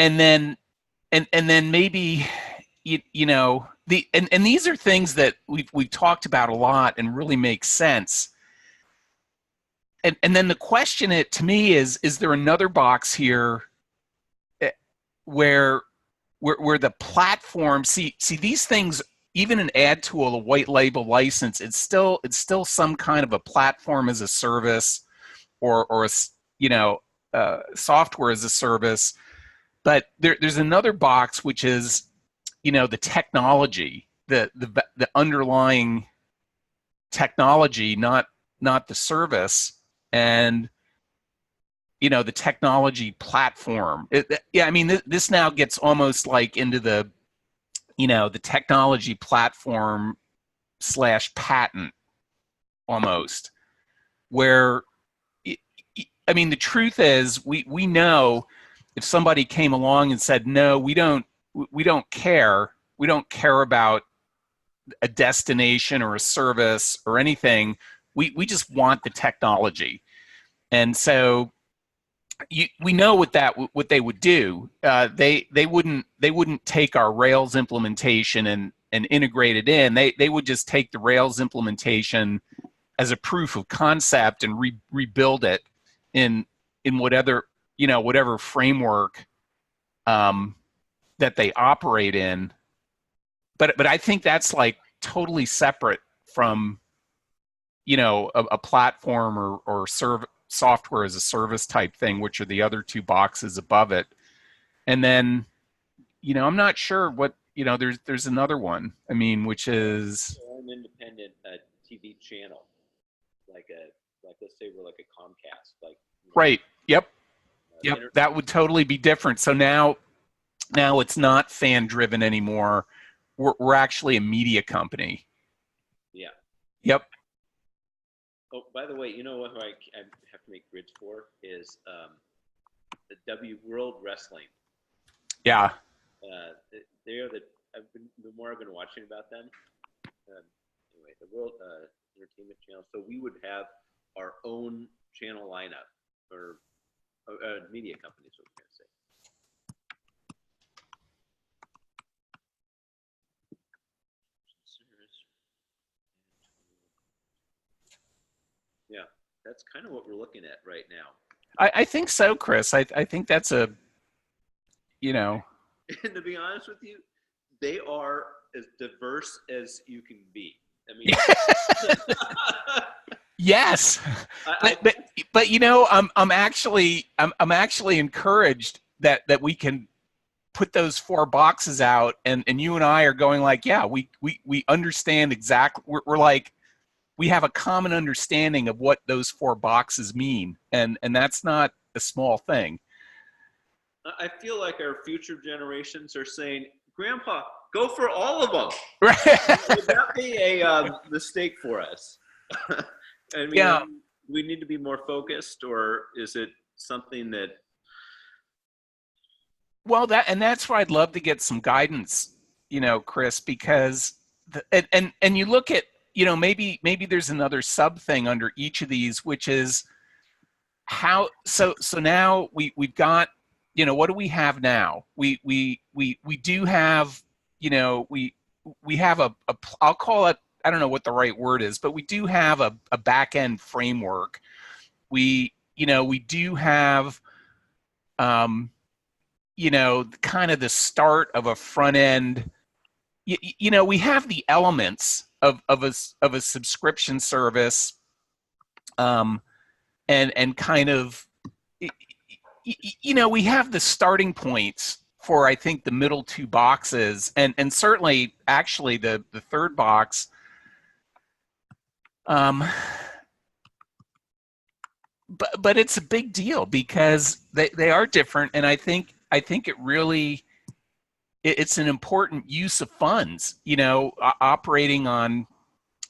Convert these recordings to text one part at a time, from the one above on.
and then and then maybe you know and these are things that we've talked about a lot and really make sense. And then the question it to me is there another box here eh, where where the platform see these things, even an ad tool, a white label license, it's still some kind of a platform as a service, or a you know software as a service. But there's another box which is the technology, the underlying technology, not the service. And the technology platform. Yeah, I mean, this now gets almost like into the technology platform slash patent almost, where I mean, the truth is we know if somebody came along and said, no, we don't care, we don't care about a destination or a service or anything, we just want the technology. And so we know what they would do. They wouldn't take our Rails implementation and integrate it in. They would just take the Rails implementation as a proof of concept and rebuild it in whatever framework that they operate in. But I think that's like totally separate from a platform or software as a service type thing, which are the other two boxes above it. And then I'm not sure what there's another one, I mean, which is an independent TV channel, like let's say we're like a Comcast, like right. Yep. That would totally be different. So now it's not fan driven anymore. We're actually a media company. Yeah. Yep. Oh, by the way, you know what I have to make grids for is the W World Wrestling. Yeah. They are the more I've been watching about them. Anyway, the World Entertainment Channel. So we would have our own channel lineup, or media company is what we're going to say. Yeah, that's kind of what we're looking at right now. I think so, Chris. I think that's a. And to be honest with you, they are as diverse as you can be. I mean, yes, but I'm actually encouraged that we can put those four boxes out, and you and I are going like, yeah, we understand exactly. We're like, we have a common understanding of what those four boxes mean, and that's not a small thing. I feel like our future generations are saying, Grandpa, go for all of them. Right. Would that be a mistake for us? I mean, Yeah. We need to be more focused, or is it something that? Well, that's where I'd love to get some guidance, Chris, because and you look at, maybe there's another sub thing under each of these, which is how. So now we've got, what do we have now? We do have, we have a I'll call it, I don't know what the right word is, but we do have a back end framework. We do have kind of the start of a front end. We have the elements of a subscription service, and kind of, we have the starting points for, I think, the middle two boxes, and certainly actually the third box. But it's a big deal because they are different, and I think it really, it's an important use of funds. Operating on,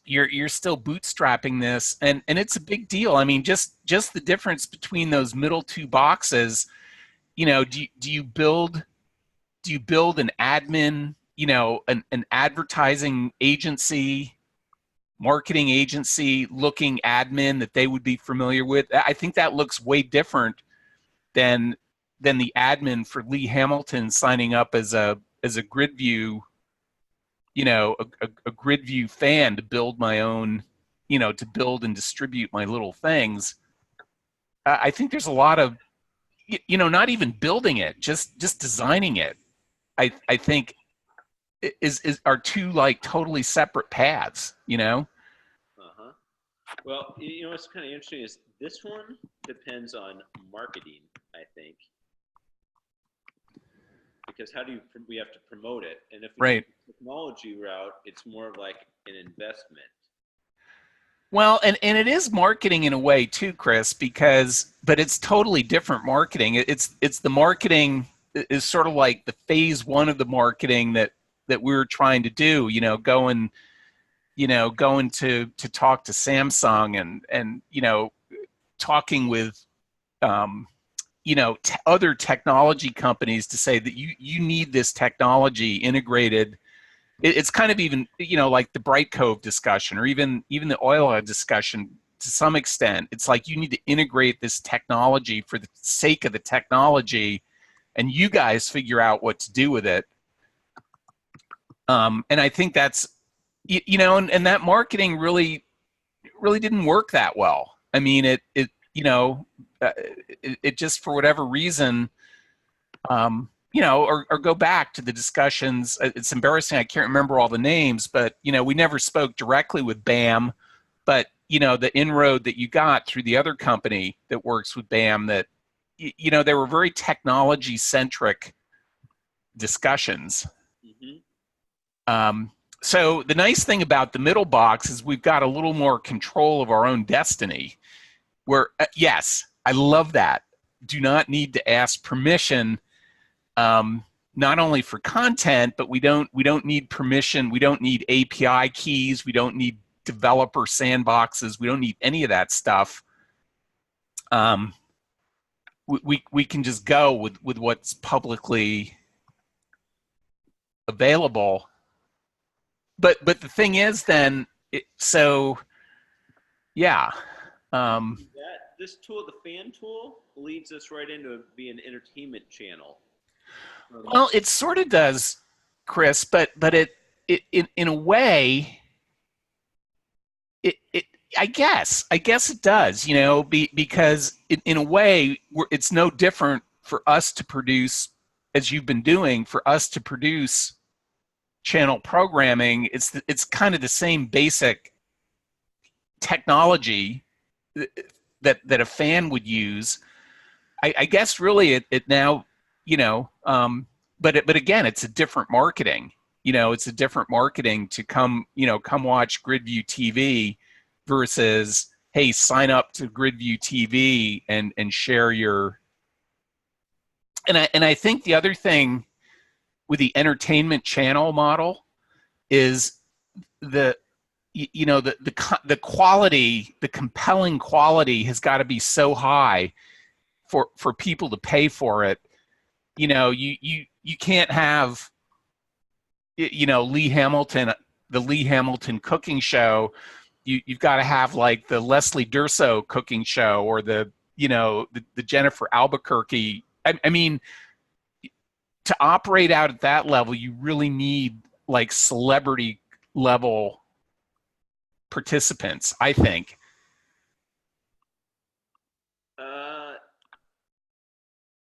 you're still bootstrapping this, and it's a big deal. I mean, just the difference between those middle two boxes. Do you build an admin, an advertising agency, marketing agency looking admin that they would be familiar with? I think that looks way different than than the admin for Lee Hamilton signing up as a Gridview, a Gridview fan to build my own, to build and distribute my little things. I think there's a lot of, not even building it, just designing it. I think are two like totally separate paths. Uh-huh. Well, what's kind of interesting is this one depends on marketing, I think, because we have to promote it, and if we Right. go the technology route, it's more of like an investment. Well, and it is marketing in a way too, Chris, but it's totally different marketing. It's the marketing is sort of like the phase one of the marketing that we're trying to do, going to talk to Samsung and talking with other technology companies to say that you need this technology integrated. It's kind of even like the Bright Cove discussion, or even the oil discussion to some extent. It's like you need to integrate this technology for the sake of the technology, and you guys figure out what to do with it. And I think that's and that marketing really didn't work that well. I mean, it just, for whatever reason, or go back to the discussions. It's embarrassing, I can't remember all the names, but we never spoke directly with BAM, but the inroad that you got through the other company that works with BAM, that they were very technology centric discussions. Mm-hmm. So the nice thing about the middle box is we've got a little more control of our own destiny, where yes, I love that. Do not need to ask permission, not only for content, but we don't need permission. We don't need API keys. We don't need developer sandboxes. We don't need any of that stuff. We can just go with what's publicly available. But the thing is, then, yeah. This tool, the fan tool, leads us right into being an entertainment channel. Well, it sort of does, Chris, but it in a way, I guess it does, because in a way, it's no different for us to produce, as you've been doing, for us to produce channel programming. It's kind of the same basic technology that a fan would use. I guess really it now, but again, it's a different marketing. It's a different marketing to come watch Gridview TV versus, hey, sign up to Gridview TV and share your. And I think the other thing with the entertainment channel model is the quality, the compelling quality has got to be so high for people to pay for it. You can't have Lee Hamilton, the Lee Hamilton cooking show. You've got to have like the Leslie Durso cooking show, or the Jennifer Albuquerque. I mean, to operate out at that level, you really need like celebrity level participants, I think.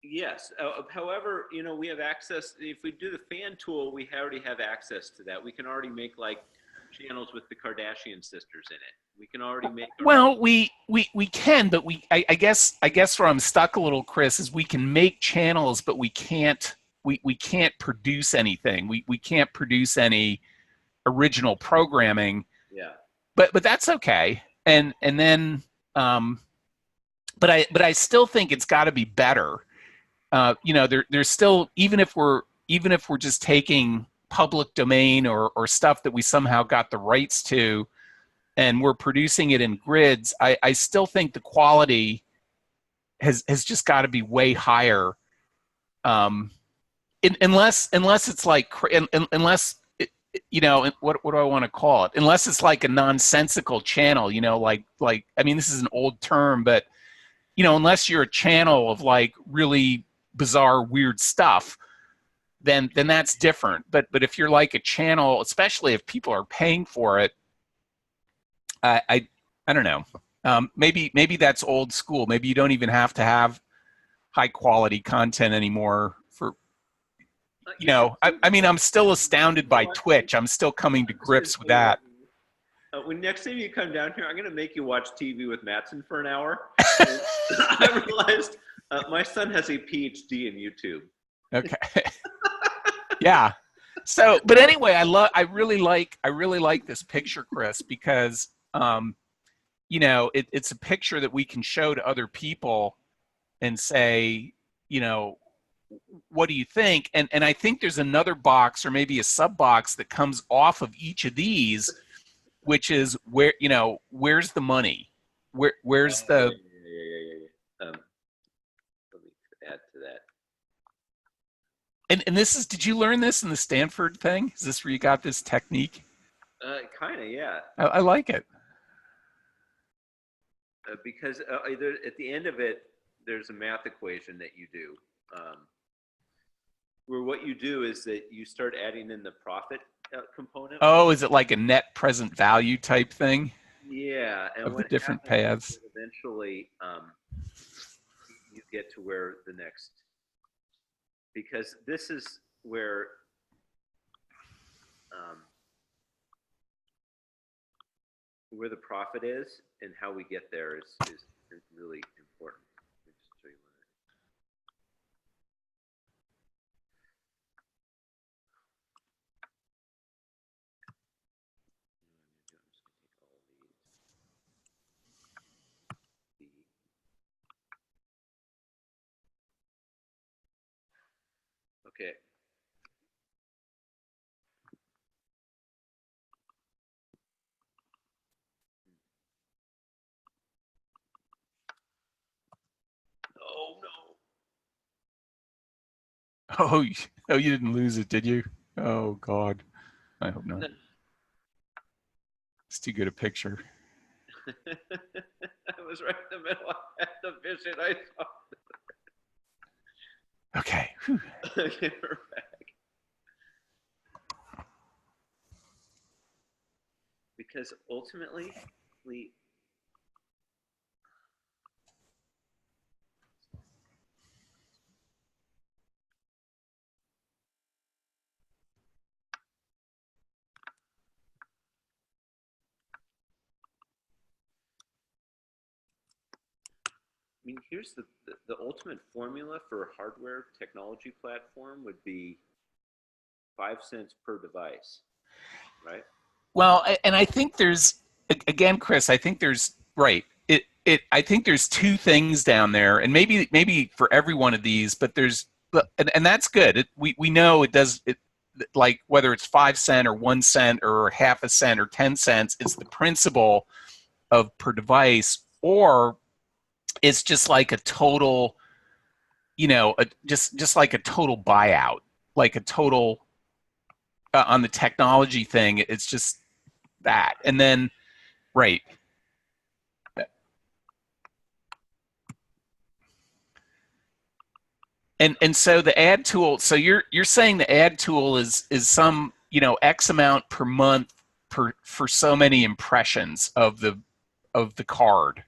Yes. However, we have access. If we do the fan tool, we already have access to that. We can already make like channels with the Kardashian sisters in it. We can already make. Well, we can, but I guess where I'm stuck a little, Chris, is we can make channels, but we can't produce anything. We can't produce any original programming. Yeah. But that's okay. And then but I still think it's got to be better. There's still, even if we're just taking public domain or stuff that we somehow got the rights to, and we're producing it in grids, I still think the quality has just got to be way higher. Unless it's like, unless what do I want to call it? Unless it's like a nonsensical channel, like I mean, this is an old term, but unless you're a channel of like really bizarre, weird stuff, then that's different. But if you're like a channel, especially if people are paying for it, I I don't know. Maybe that's old school. Maybe you don't even have to have high quality content anymore for You could I mean, I'm still astounded by Twitch. I'm still coming to grips with that. When next time you come down here, I'm going to make you watch TV with Mattson for an hour. I realized my son has a PhD in YouTube. Okay. Yeah. So, but anyway, I really like this picture, Chris, because it's a picture that we can show to other people and say, what do you think? And I think there's another box or maybe a sub box that comes off of each of these, which is where's the money? Where's the Let me add to that. And this is, did you learn this in the Stanford thing? Is this where you got this technique? Kind of, yeah. I like it. Because either at the end of it, there's a math equation that you do. Where what you do is that you start adding in the profit component. Oh, is it like a net present value type thing? Yeah, and of the what different happens paths. is eventually, you get to where the next, because this is where the profit is and how we get there is really important. Let me just show you one. Okay. Oh no. Oh, you didn't lose it, did you? Oh God, I hope not. It's too good a picture. I was right in the middle of the vision. I saw. Okay. Whew. Okay, we're back. Because ultimately, I mean, here's the ultimate formula for a hardware technology platform would be 5 cents per device, right? Well, and I think there's again, Chris. I think there's right. I think there's two things down there, and maybe for every one of these, but there's and that's good. We know it does it like whether it's 5 cent or 1 cent or half a cent or 10 cents. It's the principle of per device, or it's just like a total, just like a total buyout, like a total on the technology thing. It's just that, and then right. And so the ad tool. So you're saying the ad tool is some X amount per month for so many impressions of the card.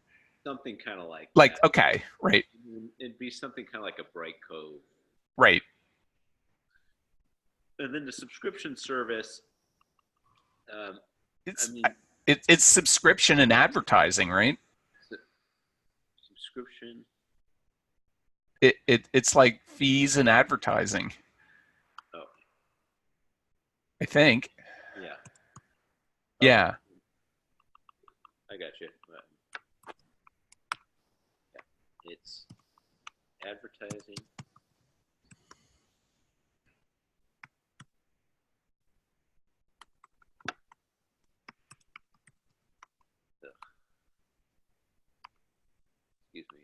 Something kind of like Like that. okay, right, It'd be something kind of like a Brightcove. right. And then the subscription service. It's I mean, it's subscription and advertising, right? Subscription. It's like fees and advertising. Oh, I think. yeah. Yeah. I got you. Yeah. It's advertising. Ugh. Excuse me.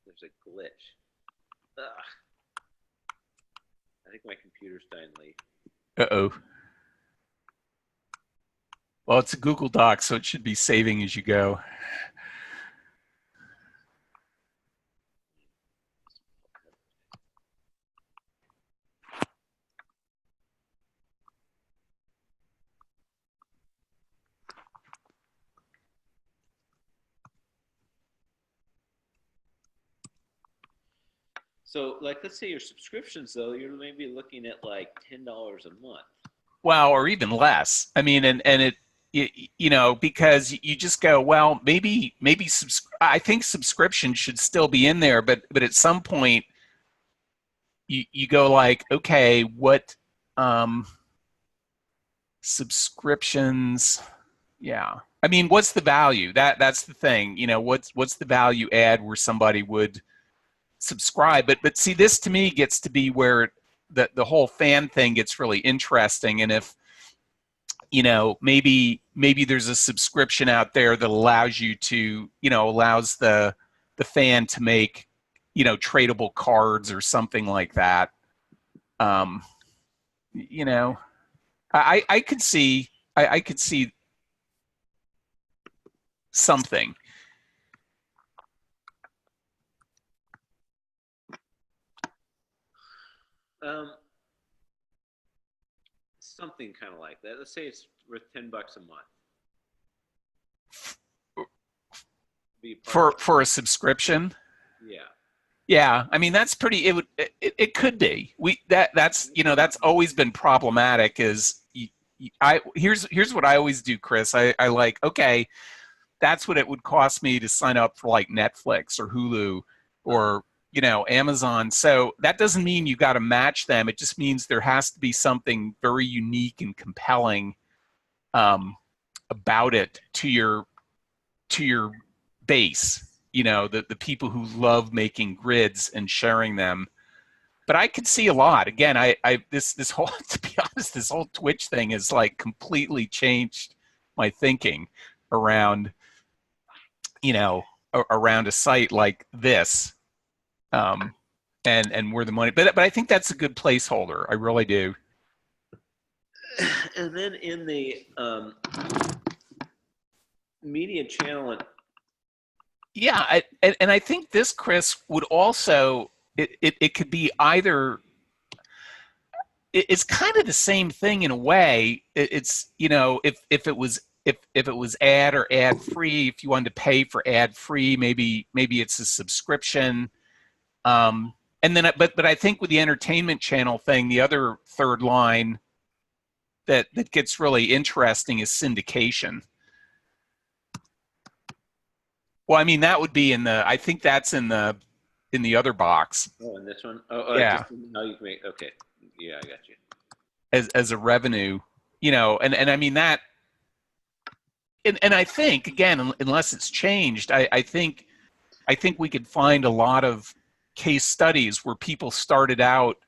There's a glitch. Ugh. I think my computer's dying late. Uh-oh. Well, it's a Google Doc, so it should be saving as you go. So, like, let's say your subscriptions, though, you're maybe looking at like $10 a month. Well, or even less. I mean, and you know, because you just go, well, maybe I think subscription should still be in there, but at some point you go like, okay, what um subscriptions, yeah. I mean, what's the value? That's the thing. You know, what's the value add where somebody would subscribe? But see, this to me gets to be where the whole fan thing gets really interesting. And if you know, maybe there's a subscription out there that allows you to, you know, allows the fan to make, you know, tradable cards or something like that. Um, you know, I could see I could see something. Um, Something kind of like that. Let's say it's worth $10 a month. Be part of For a subscription. yeah. Yeah, I mean that's pretty. It would it could be. That's you know that's always been problematic. Is I here's what I always do, Chris. I like okay, that's what it would cost me to sign up for like Netflix or Hulu Uh-huh. or you know Amazon. So that doesn't mean you got to match them. It just means there has to be something very unique and compelling um, about it to your base. You know, the people who love making grids and sharing them. But I could see a lot. Again, I this whole to be honest, this whole Twitch thing has like completely changed my thinking around you know around a site like this um, and where the money. But I think that's a good placeholder. I really do. And then in the media channel, Yeah, and I think this, Chris, would also it could be either it's kind of the same thing in a way. It's you know if it was if it was ad or ad free, if you wanted to pay for ad free, maybe it's a subscription. And then but I think with the entertainment channel thing, the other third line that gets really interesting is syndication. Well, I mean that would be in the. I think that's in the other box. oh, and this one, just Yeah, how you can make. Okay, yeah, I got you. as a revenue, you know, and I mean that, and I think again, unless it's changed, I think we could find a lot of case studies where people started out,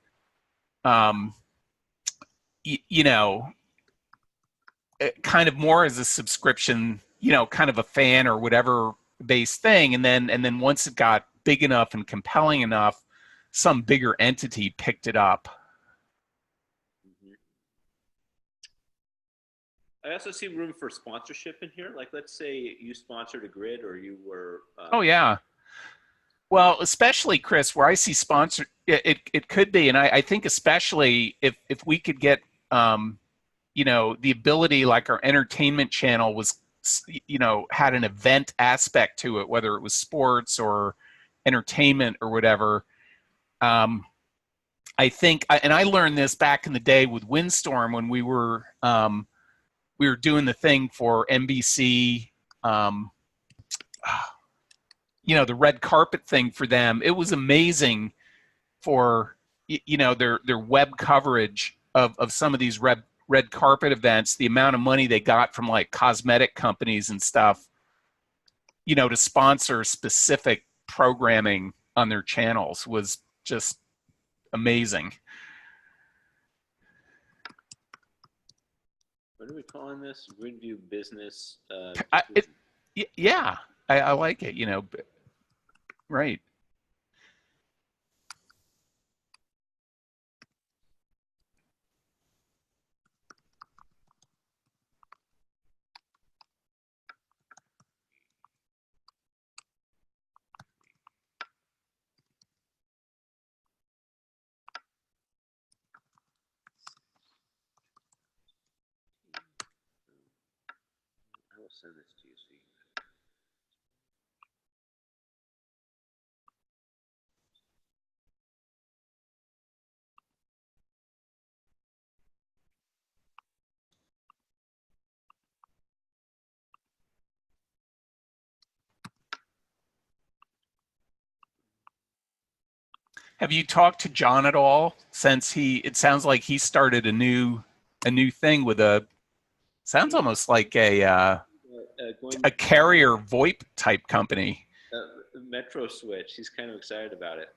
um, you know, kind of more as a subscription, you know, kind of a fan or whatever based thing, and then once it got big enough and compelling enough, some bigger entity picked it up. Hmm. I also see room for sponsorship in here. Like, let's say you sponsored a grid, or you were. Oh yeah. Well, especially Chris, where I see sponsor, it could be, and I think especially if we could get, you know, the ability like our entertainment channel was, you know, had an event aspect to it, whether it was sports or entertainment or whatever. Um, I think, and I learned this back in the day with Windstorm when we were doing the thing for NBC. Um, you know, the red carpet thing for them. It was amazing for you know their web coverage of some of these red carpet events, the amount of money they got from like cosmetic companies and stuff, you know, to sponsor specific programming on their channels was just amazing. What are we calling this? Gridview business I, it, decision. yeah, I like it. You know, right. I will send this to you so you can Have you talked to John at all since it sounds like he started a new thing with sounds He almost like going a carrier VoIP type company. Metro Switch. He's kind of excited about it.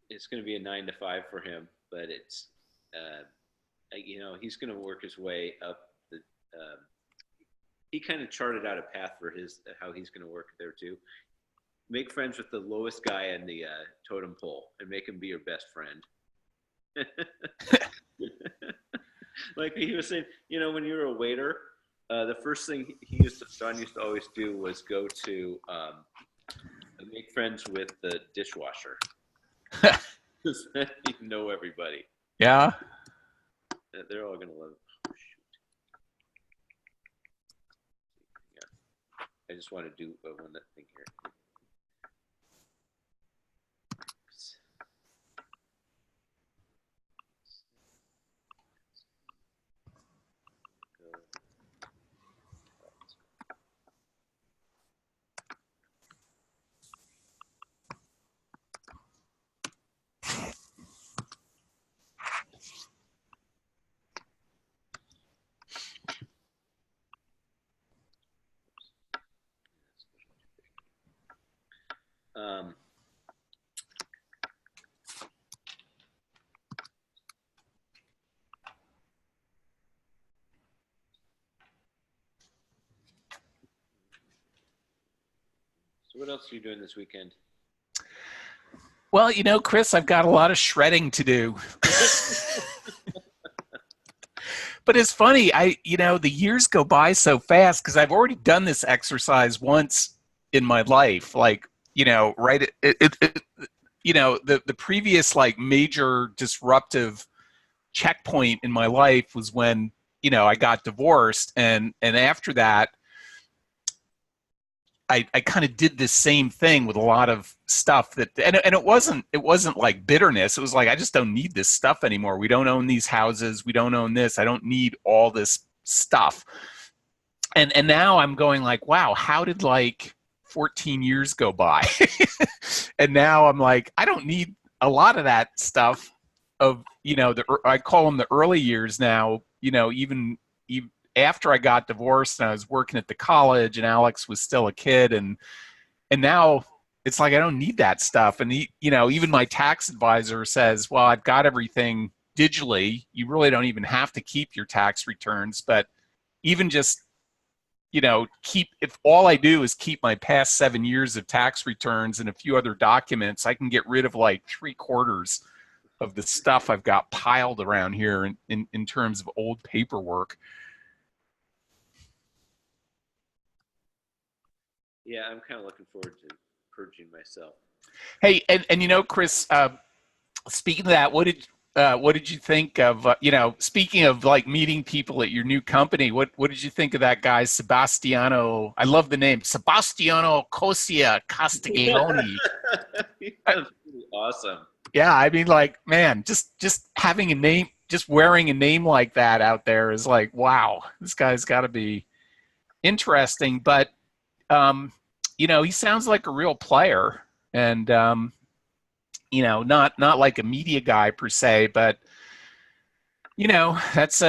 It's going to be a 9 to 5 for him, but it's he's going to work his way up the. He kind of charted out a path for how he's going to work there too. Make friends with the lowest guy in the totem pole and make him be your best friend. Like he was saying, when you were a waiter, the first thing John used to always do was go to make friends with the dishwasher. Because then you know everybody. Yeah. They're all gonna love it. Oh, shoot. Yeah. I just want to do one thing here. So what else are you doing this weekend? Well, Chris, I've got a lot of shredding to do. But it's funny, the years go by so fast because I've already done this exercise once in my life. Like, right, the previous like major disruptive checkpoint in my life was when, I got divorced, and after that, I kind of did this same thing with a lot of stuff and it wasn't like bitterness. It was like, I just don't need this stuff anymore. We don't own these houses. We don't own this. I don't need all this stuff. And now I'm going like, wow, how did like 14 years go by? And now I'm like, I don't need a lot of that stuff of, I call them the early years now, even after I got divorced and I was working at the college and Alex was still a kid, and now it's like I don't need that stuff. And even my tax advisor says, well, I've got everything digitally. You really don't even have to keep your tax returns, but even just if all I do is keep my past 7 years of tax returns and a few other documents, I can get rid of like 3/4 of the stuff I've got piled around here in terms of old paperwork. Yeah, I'm kind of looking forward to purging myself. Hey, and Chris, speaking of that, what did you think of speaking of like meeting people at your new company? What did you think of that guy Sebastiano? I love the name Sebastiano Cosia Castiglione. That's really awesome. Yeah, I mean, like, man, just having a name, just wearing a name like that out there is like, wow, this guy's got to be interesting. But he sounds like a real player, and not like a media guy per se, but that's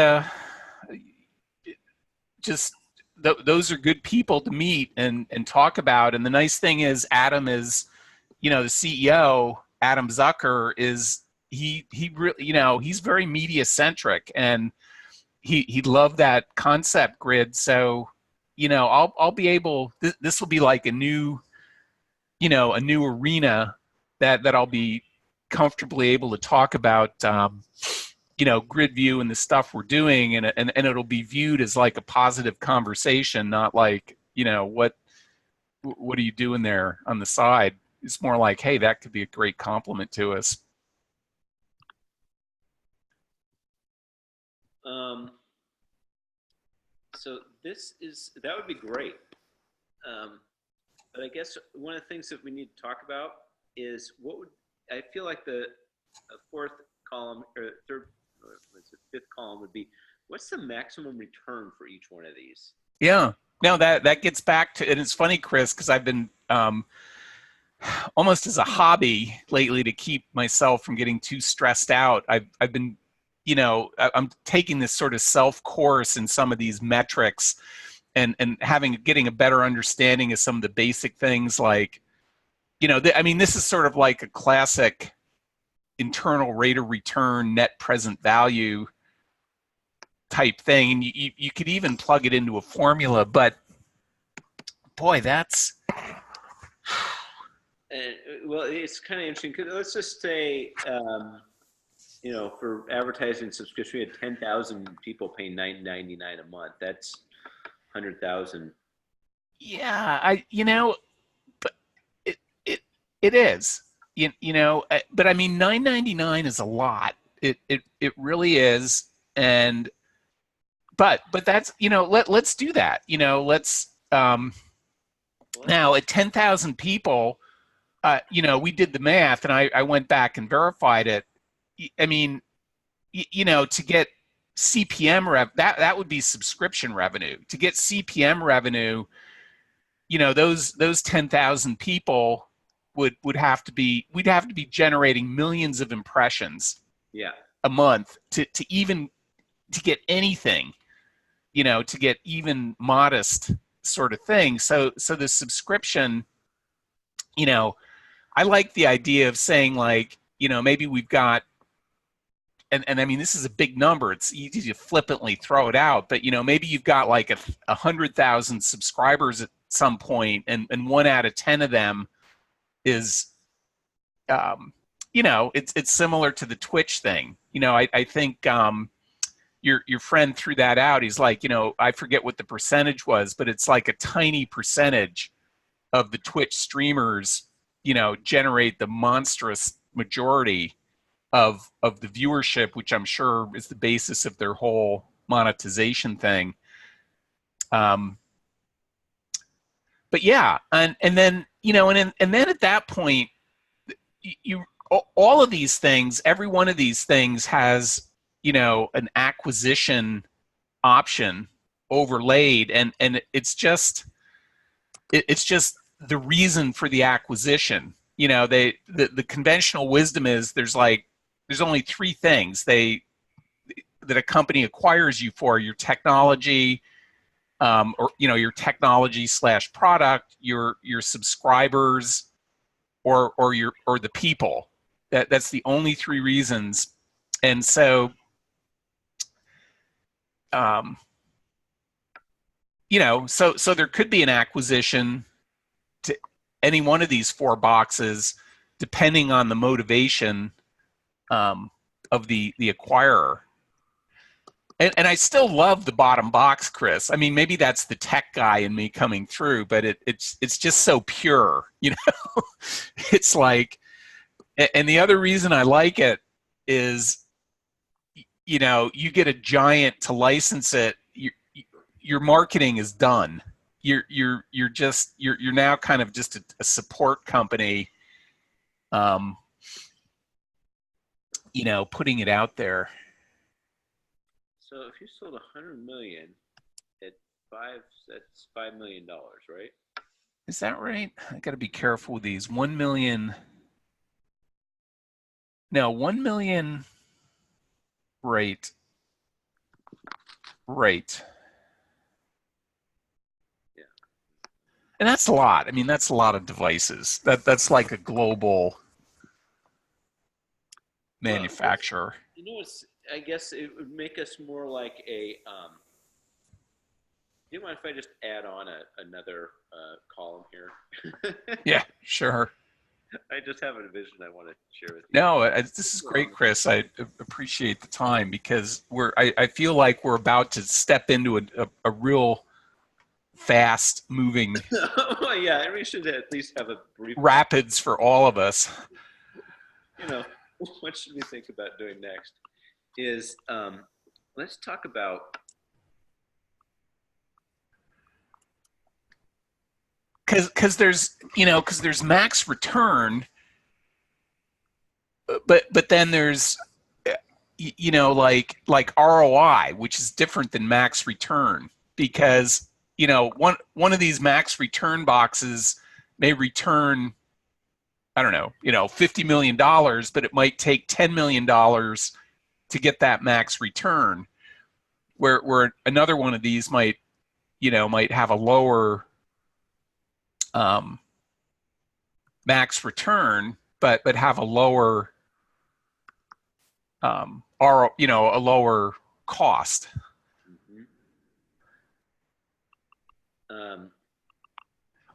just those are good people to meet and talk about. And the nice thing is, Adam is, the CEO, Adam Zucker, is he really, he's very media centric, and he loved that concept grid. So I'll be able, this will be like a new arena that I'll be comfortably able to talk about Gridview and the stuff we're doing, and it'll be viewed as like a positive conversation, not like what are you doing there on the side. It's more like, hey, that could be a great compliment to us. So that would be great. But I guess one of the things that we need to talk about is I feel like the fourth column or fifth column would be, what's the maximum return for each one of these? Yeah. No, that gets back to, and it's funny, Chris, because I've been almost as a hobby lately to keep myself from getting too stressed out. I've been, I'm taking this sort of self course in some of these metrics and getting a better understanding of some of the basic things like, I mean, this is sort of like a classic internal rate of return, net present value type thing. And you could even plug it into a formula, but boy, that's well, it's kind of interesting because let's just say, for advertising subscription, we had 10,000 people paying $9.99 a month. That's 100,000. yeah, but it is. But I mean, 9.99 is a lot. It really is. And but that's let's do that. Let's now at 10,000 people, we did the math, and I went back and verified it. I mean, to get CPM that would be subscription revenue. To get CPM revenue, those 10,000 people would have to be we'd have to be generating millions of impressions a month to get anything, to get even modest sort of thing. So the subscription, I like the idea of saying like, maybe we've got, and I mean, this is a big number. It's easy to flippantly throw it out, but maybe you've got like 100,000 subscribers at some point, and 1 out of 10 of them is, it's similar to the Twitch thing. I think your friend threw that out. He's like, I forget what the percentage was, but it's like a tiny percentage of the Twitch streamers, generate the monstrous majority of the viewership, which I'm sure is the basis of their whole monetization thing. But yeah, and then and then at that point, all of these things, every one of these things has an acquisition option overlaid, and it's just the reason for the acquisition. The conventional wisdom is there's only 3 things that a company acquires you for: your technology, or your technology / product, your subscribers, or the people. That's the only 3 reasons. And so so there could be an acquisition to any one of these 4 boxes depending on the motivation of the acquirer. And I still love the bottom box, Chris. I mean, maybe that's the tech guy in me coming through, but it's just so pure, It's like, and the other reason I like it is, you get a giant to license it, your marketing is done. You're now kind of just a support company, putting it out there. So if you sold 100 million at that's $5 million, right? Is that right? I got to be careful with these. 1 million. No, 1 million. Right. Yeah. And that's a lot. I mean, that's a lot of devices. That's like a global manufacturer. I guess it would make us more like a. Do you mind if I just add on another column here? Yeah, sure. I just have a vision I want to share with you. No, this is great, Chris. I appreciate the time because I feel like we're about to step into a real fast moving. Yeah, we should at least have a brief rapids for all of us. What should we think about doing next? Is let's talk about, because there's max return, but then there's like ROI, which is different than max return, because one of these max return boxes may return I don't know, $50 million, but it might take $10 million to get that max return. Where another one of these might have a lower um, max return, but have a lower or a lower cost. Mm-hmm. Um,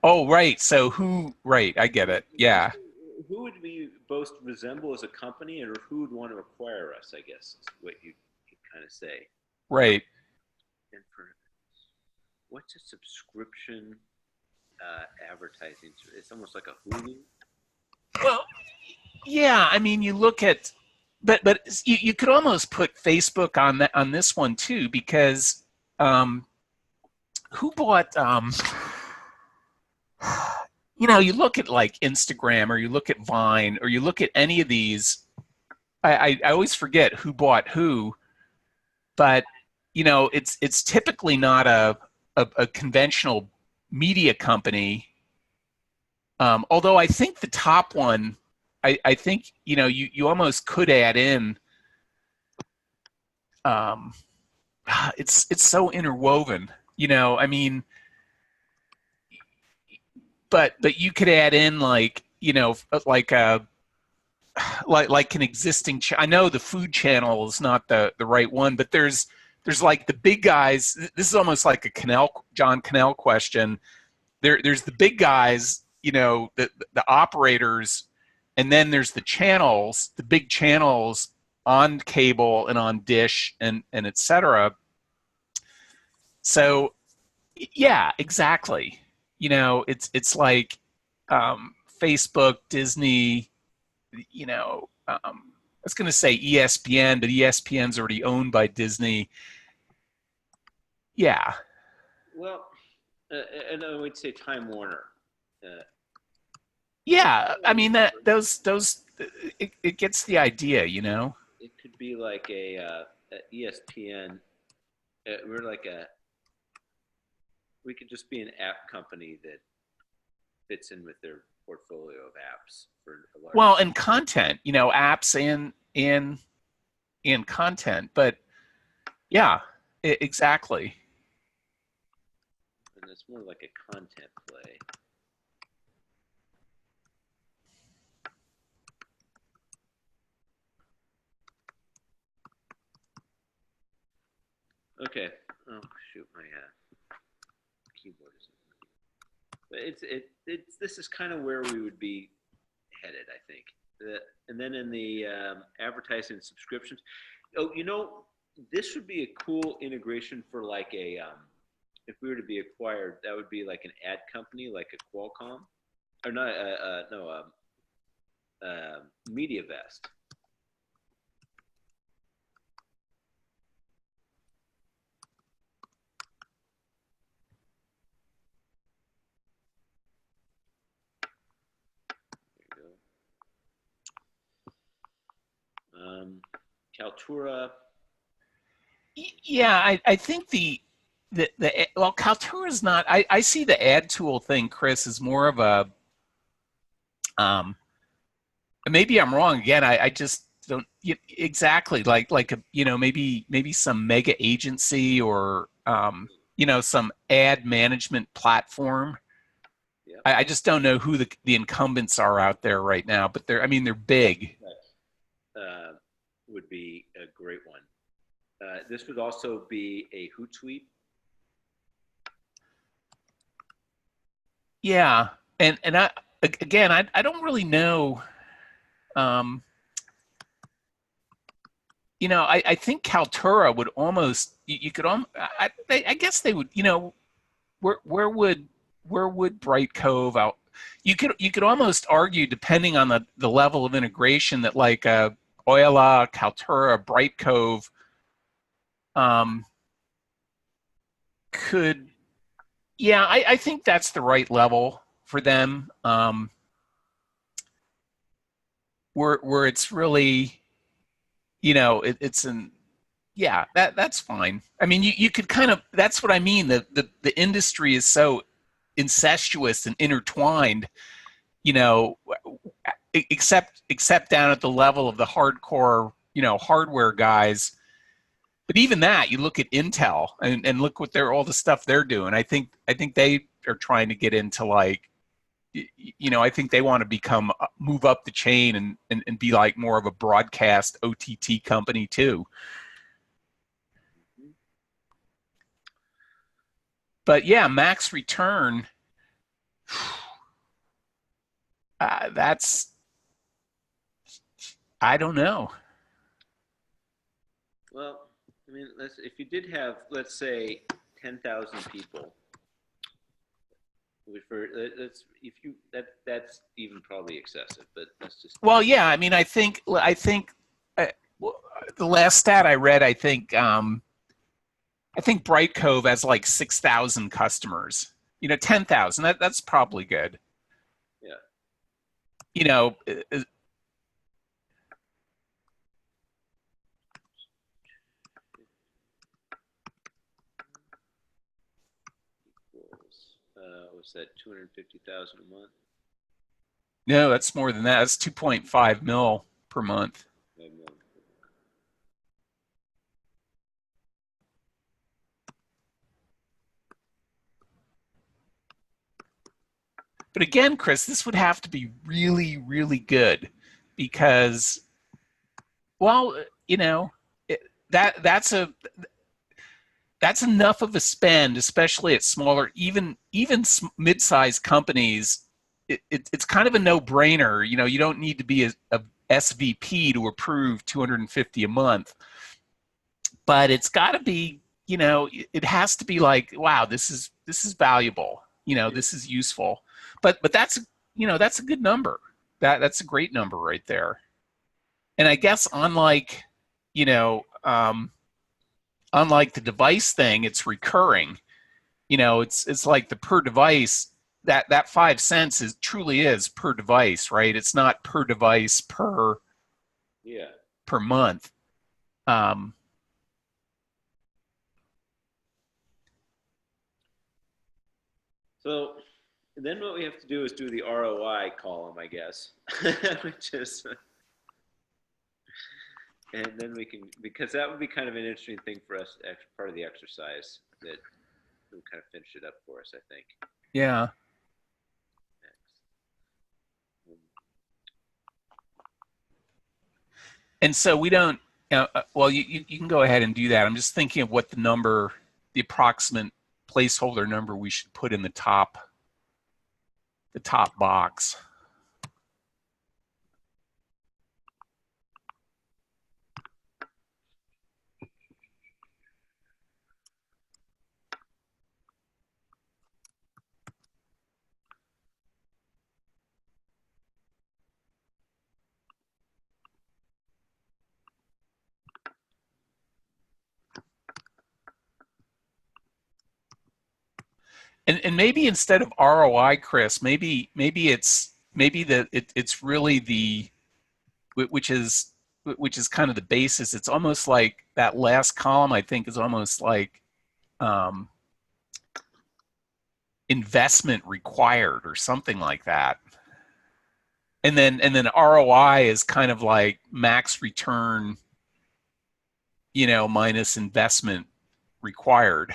Oh, right. So right, I get it. Yeah, who would we most resemble as a company, or who would want to acquire us? I guess is what you kind of say. right. And for what's a subscription advertising? It's almost like a Hulu. Well, yeah, I mean, you look at, but you could almost put Facebook on this one too, because um, who bought you look at like Instagram, or you look at Vine, or you look at any of these. I always forget who bought who, but it's typically not a conventional media company. Although I think the top one, I think you almost could add in. Um, it's so interwoven. I mean, but you could add in like like a like an existing. I know the food channel is not the right one, but there's like the big guys. This is almost like a John Cannell question. There's the big guys, the operators, and then there's the channels, the big channels on cable and on dish and etc. So yeah, exactly. It's like Facebook, Disney. I was going to say ESPN, but ESPN's already owned by Disney. Yeah, Well, and I would say Time Warner. Uh, yeah. I mean that those it gets the idea. it could be like a ESPN. We're like a. We could just be an app company that fits in with their portfolio of apps for a large. Well, and content, apps and content, but yeah, exactly. And it's more like a content play. Okay. Oh shoot, my keyboard isn't working. But it's this is kind of where we would be headed, I think. And then in the advertising subscriptions, oh, this would be a cool integration for like if we were to be acquired, that would be like an ad company, like a Qualcomm, or not, no, MediaVest. There you go. Kaltura. Yeah, I think the well, Kaltura is not. I see the ad tool thing, Chris, is more of a um. Maybe I'm wrong again. I just don't exactly like maybe some mega agency or some ad management platform. Yeah. I just don't know who the incumbents are out there right now, but they're big. Would be a great one. This would also be a Hootsuite. Yeah, and again I don't really know. Um, I think Kaltura would almost you could I guess they would where would Bright Cove out. You could almost argue, depending on the level of integration, that like Oyala, Kaltura, Bright Cove um, could, yeah, I think that's the right level for them. Where it's really, it's an yeah, that's fine. I mean, you could kind of, that's what I mean. The industry is so incestuous and intertwined. you know, except down at the level of the hardcore, hardware guys. But even that, you look at Intel and look what all the stuff they're doing. I think they are trying to get into like, I think they want to move up the chain and be like more of a broadcast OTT company too. But yeah, max return. That's, I don't know. Well, I mean, if you did have, let's say, 10,000 people, that's even probably excessive, but that's just. Well, yeah, I mean, I think the last stat I read, I think Bright Cove has like 6,000 customers. 10,000. That's probably good. Yeah. You know, What's that? 250,000 a month. no, that's more than that. That's 2.5 mil per month. But again, Chris, this would have to be really, really good because, well, that's enough of a spend, especially at smaller, even mid-sized companies. It's kind of a no-brainer. You don't need to be a SVP to approve 250 a month, but it's got to be. It has to be like, wow, this is valuable. This is useful. But that's a good number. That's a great number right there. And I guess unlike the device thing, it's recurring. It's like the per device. That 5 cents truly is per device, right? It's not per device per month. So then what we have to do is do the ROI column, I guess, which is, and then we can, because that would be kind of an interesting thing for us, part of the exercise that would kind of finish it up for us, I think. Yeah. And so we don't, well, you can go ahead and do that. I'm just thinking of what the approximate placeholder number we should put in the top box. And maybe instead of ROI, Chris, maybe it's really which is kind of the basis. It's almost like that last column, I think, is almost like investment required or something like that. And then ROI is kind of like max return, minus investment required.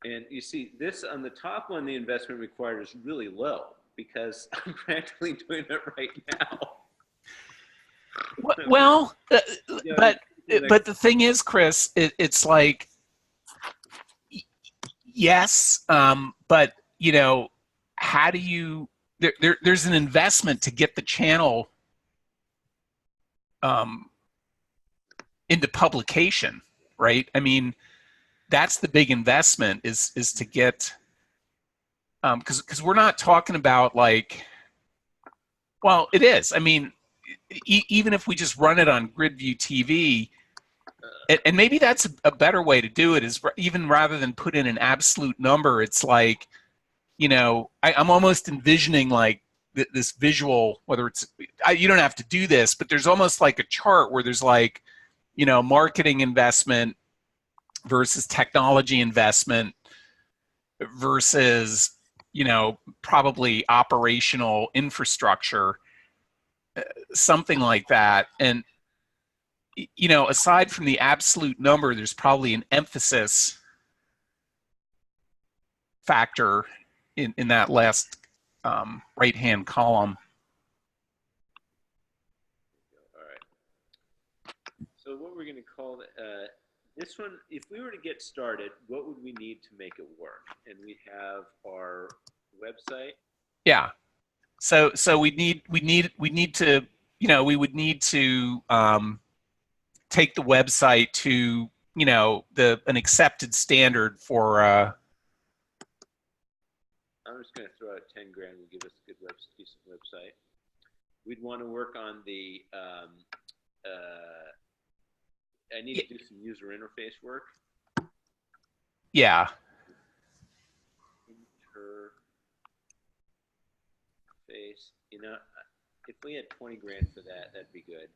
And you see, this on the top one, the investment required is really low because I'm practically doing it right now. Well, but the thing is, Chris, it's like, yes, but how do you? There's an investment to get the channel into publication, right? I mean, that's the big investment is to get, because we're not talking about like, well, it is. I mean, even if we just run it on Gridview TV, and maybe that's a better way to do it, is even rather than put in an absolute number, it's like, I'm almost envisioning like this visual, whether it's, you don't have to do this, but there's almost like a chart where there's like, marketing investment versus technology investment versus, probably operational infrastructure, something like that. And, aside from the absolute number, there's probably an emphasis factor in that last right-hand column. All right. So what we're going to call this one, if we were to get started, what would we need to make it work? And we have our website. Yeah. So we would need to take the website to an accepted standard for. I'm just going to throw out 10 grand and give us a good decent website. We'd want to work on the. I need to do some user interface work. Yeah. Interface. If we had 20 grand for that, that'd be good.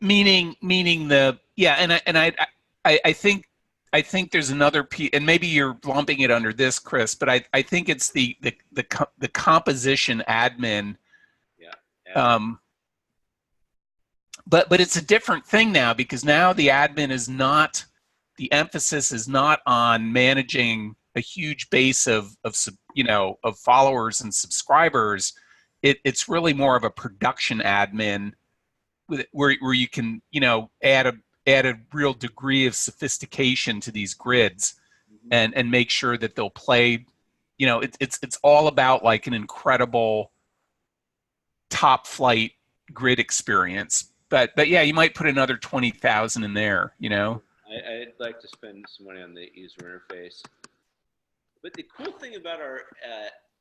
Meaning I think there's another piece, and maybe you're lumping it under this, Chris, but I think it's the composition admin. Yeah. Admin. But it's a different thing now, because now the admin is not, the emphasis is not on managing a huge base of followers and subscribers. It's really more of a production admin where you can add a real degree of sophistication to these grids, and make sure that they'll play. It's all about like an incredible top flight grid experience. But yeah, you might put another 20,000 in there. I'd like to spend some money on the user interface. But the cool thing about our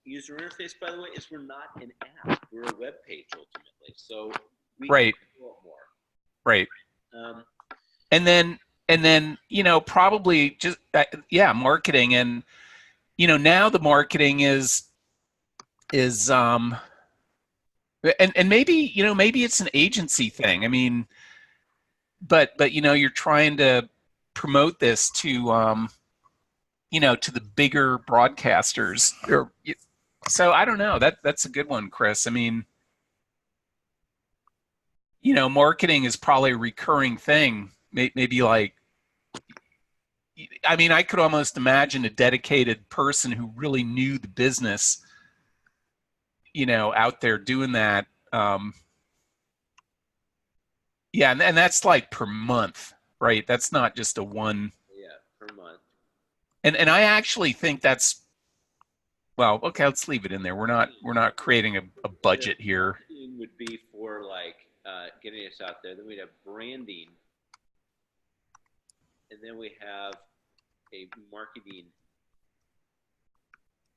user interface, by the way, is we're not an app. We're a web page ultimately. So we right. can do it more. Right. And then probably just marketing, and now the marketing is and maybe maybe it's an agency thing. I mean, but you're trying to promote this to to the bigger broadcasters, so I don't know. That's a good one, Chris. I mean, marketing is probably a recurring thing. Maybe like, I mean, I could almost imagine a dedicated person who really knew the business, out there doing that. Yeah, and that's like per month, right? That's not just a one. Yeah, per month. And I actually think that's, well, okay, let's leave it in there. We're not creating a budget here. Marketing would be for like getting us out there. Then we'd have branding, and then we have a marketing.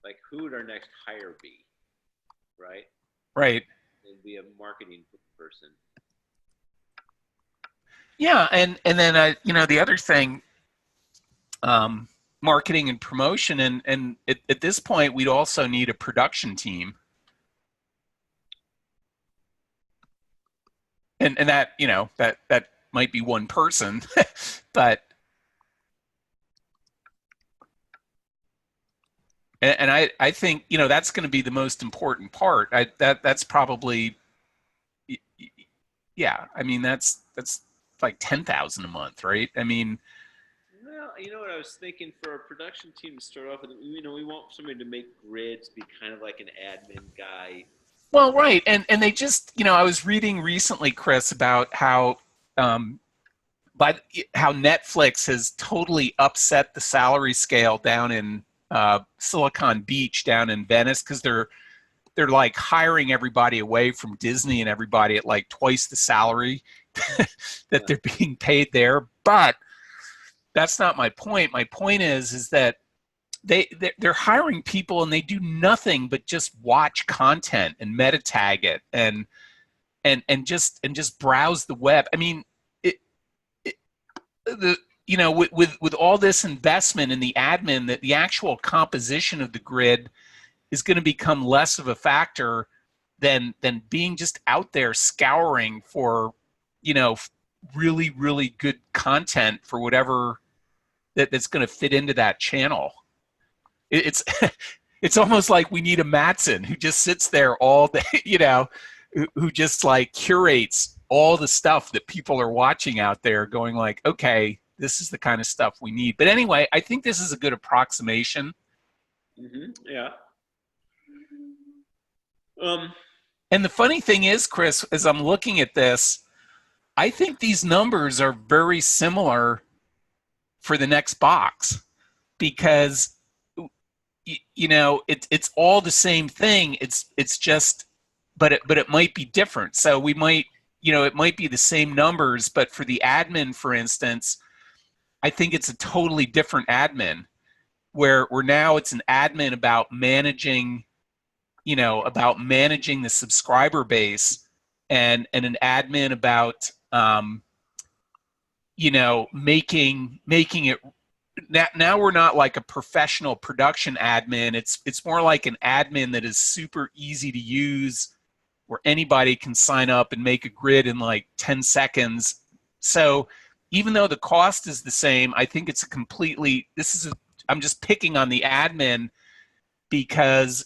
Like, who would our next hire be? Right. Right. It'd be a marketing person. Yeah, and then the other thing, marketing and promotion, and at this point we'd also need a production team, and that that might be one person, but I think that's going to be the most important part. That's probably, yeah. I mean that's like 10,000 a month, right? I mean. Well, you know what I was thinking, for a production team to start off with, we want somebody to make grids, be kind of like an admin guy. Well, right, and they just, I was reading recently, Chris, about how how Netflix has totally upset the salary scale down in Silicon Beach, down in Venice, because they're like hiring everybody away from Disney and everybody at like twice the salary that they're being paid there. But that's not my point. My point is that they're hiring people and they do nothing but just watch content and meta tag it and just browse the web. I mean, with all this investment in the admin, that the actual composition of the grid is going to become less of a factor than being just out there scouring for really, really good content for whatever that's going to fit into that channel. It's it's almost like we need a Matson who just sits there all day, who just like curates all the stuff that people are watching out there, going like, okay, this is the kind of stuff we need. But anyway, I think this is a good approximation. Yeah. And the funny thing is, Chris, as I'm looking at this, I think these numbers are very similar for the next box, because it's all the same thing. It's just, but it might be different. So we might, it might be the same numbers, but for the admin, for instance, I think it's a totally different admin, where now it's an admin about managing the subscriber base, and an admin about making it. Now we're not like a professional production admin. It's more like an admin that is super easy to use, where anybody can sign up and make a grid in like 10 seconds. So even though the cost is the same, I think it's I'm just picking on the admin because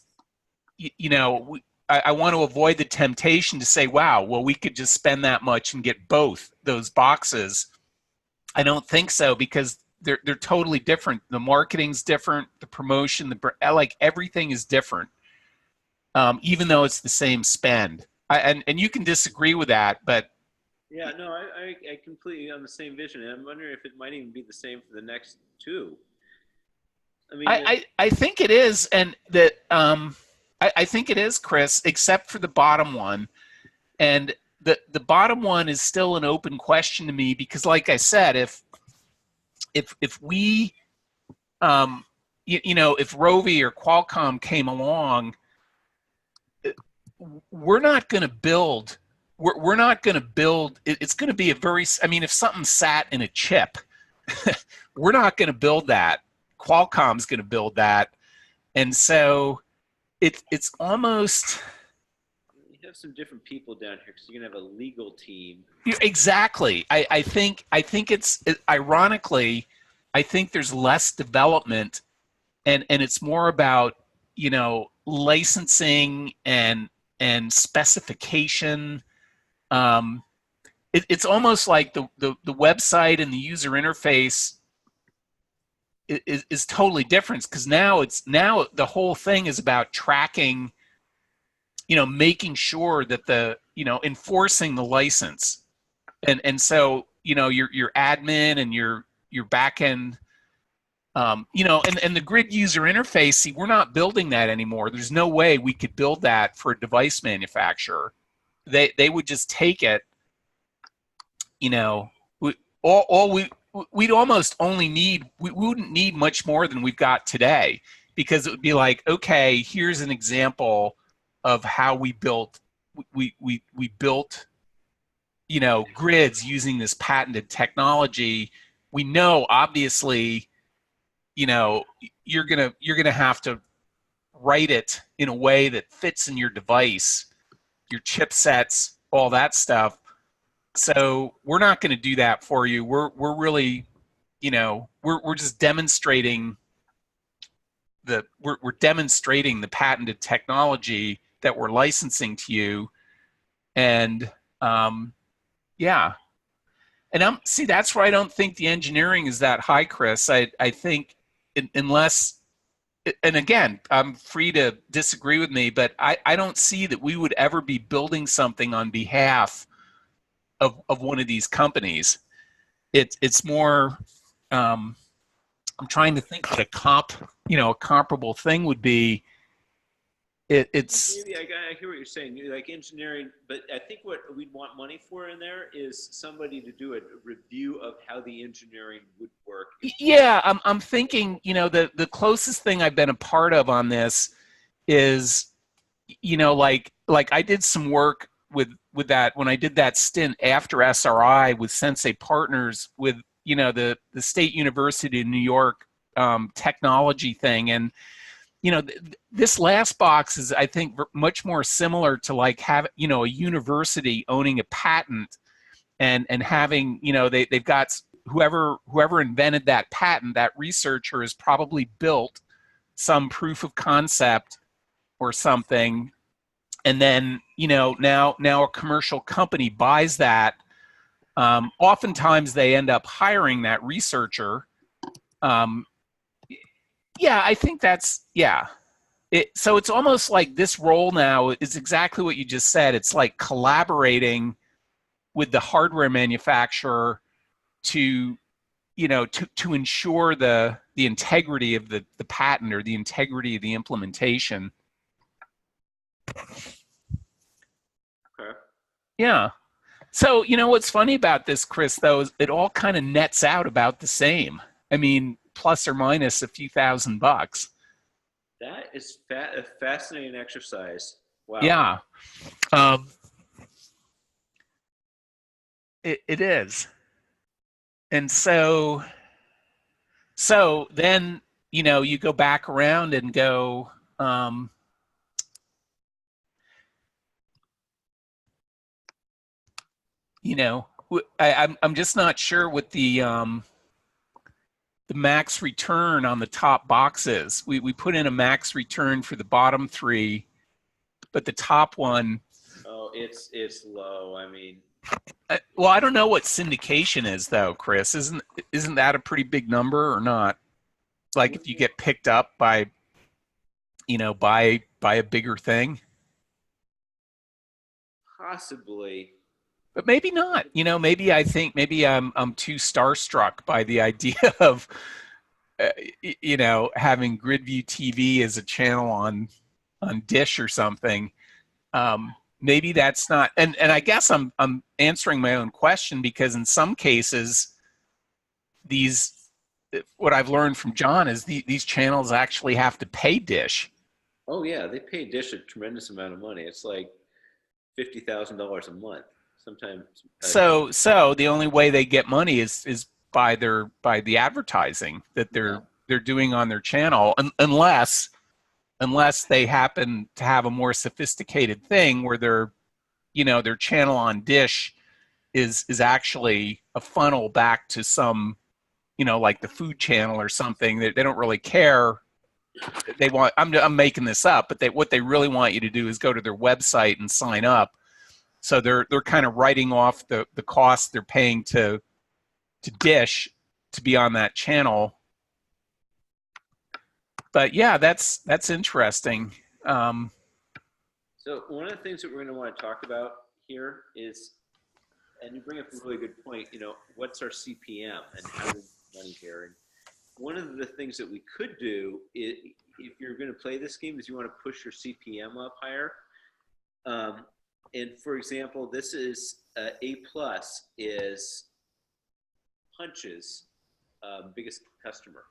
I want to avoid the temptation to say, wow, well, we could just spend that much and get both those boxes. I don't think so, because they're totally different. The marketing's different, the promotion, like everything is different, even though it's the same spend. And you can disagree with that, but yeah, no, I completely on the same vision, and I'm wondering if it might even be the same for the next two. I mean, I think it is, and that I think it is, Chris, except for the bottom one. And the bottom one is still an open question to me, because like I said, if we if Rovi or Qualcomm came along, we're not going to build it's going to be if something sat in a chip, we're not going to build that. Qualcomm's going to build that. And so it's almost, you have some different people down here, because you're going to have a legal team. Exactly. I think it's ironically, I think there's less development, and it's more about licensing and specification. It's almost like the website and the user interface is totally different, because now the whole thing is about tracking, making sure that enforcing the license, and so your admin and your back end, and the grid user interface. See, we're not building that anymore. There's no way we could build that for a device manufacturer. They would just take it. We'd almost only need, we wouldn't need much more than we've got today, because it would be like, okay, here's an example of how we built grids using this patented technology. We know, obviously, you're gonna have to write it in a way that fits in your device, your chipsets, all that stuff. So we're not going to do that for you. We're really, we're just demonstrating we're demonstrating the patented technology that we're licensing to you. And yeah. And that's where I don't think the engineering is that high, Chris. I think unless, and again, I'm free to disagree with me, but I don't see that we would ever be building something on behalf of one of these companies. It's more, I'm trying to think what a comparable thing would be. It's maybe I hear what you're saying, like engineering, but I think what we'd want money for in there is somebody to do a review of how the engineering would work. Yeah, I'm thinking, the closest thing I've been a part of on this is, like I did some work with that when I did that stint after SRI with Sensei Partners, with the State University of New York technology thing. And this last box is, I think, much more similar to like have a university owning a patent and having they've got whoever invented that patent, that researcher has probably built some proof of concept or something, and then now a commercial company buys that. Oftentimes they end up hiring that researcher. Um, yeah, I think that's yeah. So it's almost like this role now is exactly what you just said. It's like collaborating with the hardware manufacturer to to ensure the integrity of the patent or the integrity of the implementation. Okay. Yeah. So what's funny about this, Chris, though, is it all kind of nets out about the same. I mean, plus or minus a few $1,000. That is a fascinating exercise. Wow. Yeah. It is. And so then you go back around and go, um, I'm just not sure what the max return on the top box is. We put in a max return for the bottom three, but the top one. Oh, it's low. I mean, Well, I don't know what syndication is though, Chris. Isn't that a pretty big number or not? Like if you get picked up by by a bigger thing. possibly. But maybe not. Maybe I think maybe I'm too starstruck by the idea of uh, having Gridview TV as a channel on Dish or something. Maybe that's not. And I guess I'm answering my own question because in some cases these what I've learned from John is these channels actually have to pay Dish. Oh yeah, they pay Dish a tremendous amount of money. It's like $50,000 a month. Sometimes. So the only way they get money is by the advertising that Yeah. they're doing on their channel, unless they happen to have a more sophisticated thing where their channel on Dish is actually a funnel back to some like the food channel or something. They don't really care. They want I'm making this up, but what they really want you to do is go to their website and sign up. So they're kind of writing off the cost they're paying to Dish to be on that channel. But yeah, that's interesting. Um, So one of the things that we're going to want to talk about here is, and you bring up a really good point. What's our CPM and how do we make money here? And one of the things that we could do is, if you're going to play this game, is you want to push your CPM up higher. And for example, this is A plus is Punch's biggest customer,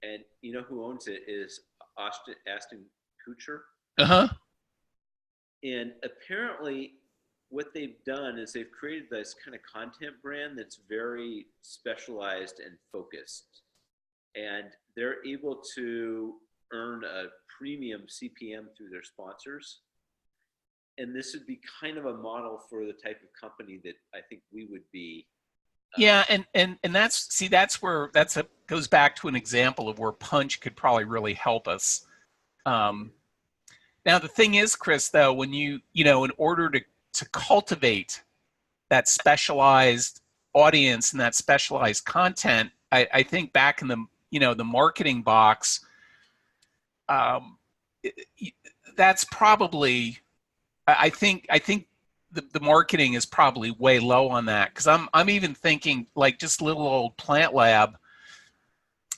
and you know who owns it is Ashton Kutcher. uh-huh. And apparently, what they've done is they've created this kind of content brand that's very specialized and focused. And they're able to earn a premium CPM through their sponsors. And this would be kind of a model for the type of company that I think we would be. Yeah, and that's where goes back to an example of where Punch could probably really help us. Um, Now the thing is, Chris, though, when in order to cultivate that specialized audience and that specialized content, I think back in the marketing box, um, that's probably I think the marketing is probably way low on that because I'm even thinking like just little old Plant Lab.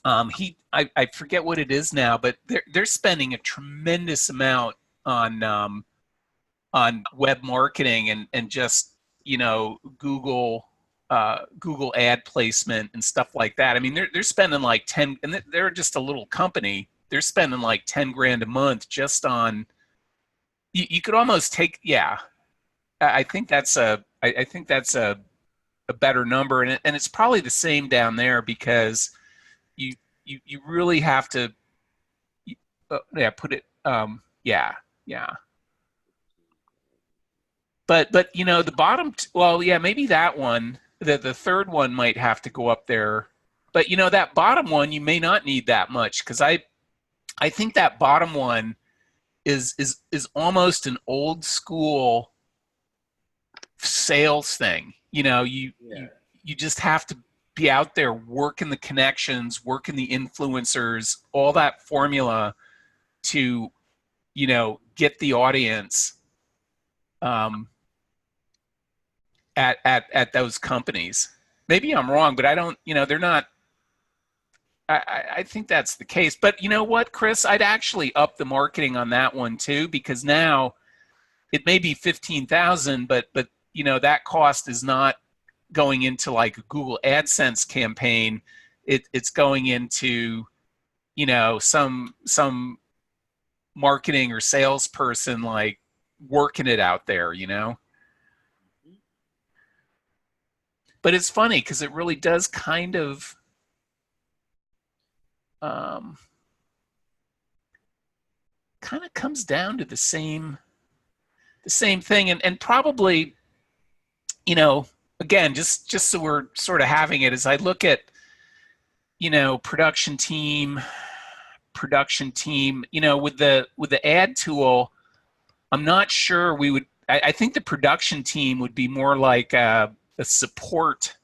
I forget what it is now, but they're spending a tremendous amount on web marketing and just Google ad placement and stuff like that. I mean, they're spending like 10, and they're just a little company. They're spending like 10 grand a month just on. You could almost take, yeah. I think that's a better number, and it's probably the same down there because you really have to yeah, put it yeah, yeah. But the bottom well, yeah, maybe that one. the third one might have to go up there. But that bottom one you may not need that much, because I think that bottom one is almost an old school sales thing. Yeah. You just have to be out there working the connections, working the influencers, all that formula to get the audience at those companies. Maybe I'm wrong, but I don't. They're not. I think that's the case. But you know what, Chris? I'd actually up the marketing on that one too, because now it may be 15,000, but that cost is not going into like a Google AdSense campaign. It's going into some marketing or salesperson like working it out there. Mhm. But it's funny because it really does um, kind of comes down to the same thing, and probably again, just so we're sort of having it, as I look at production team, with the ad tool, I'm not sure we would. I think the production team would be more like a support.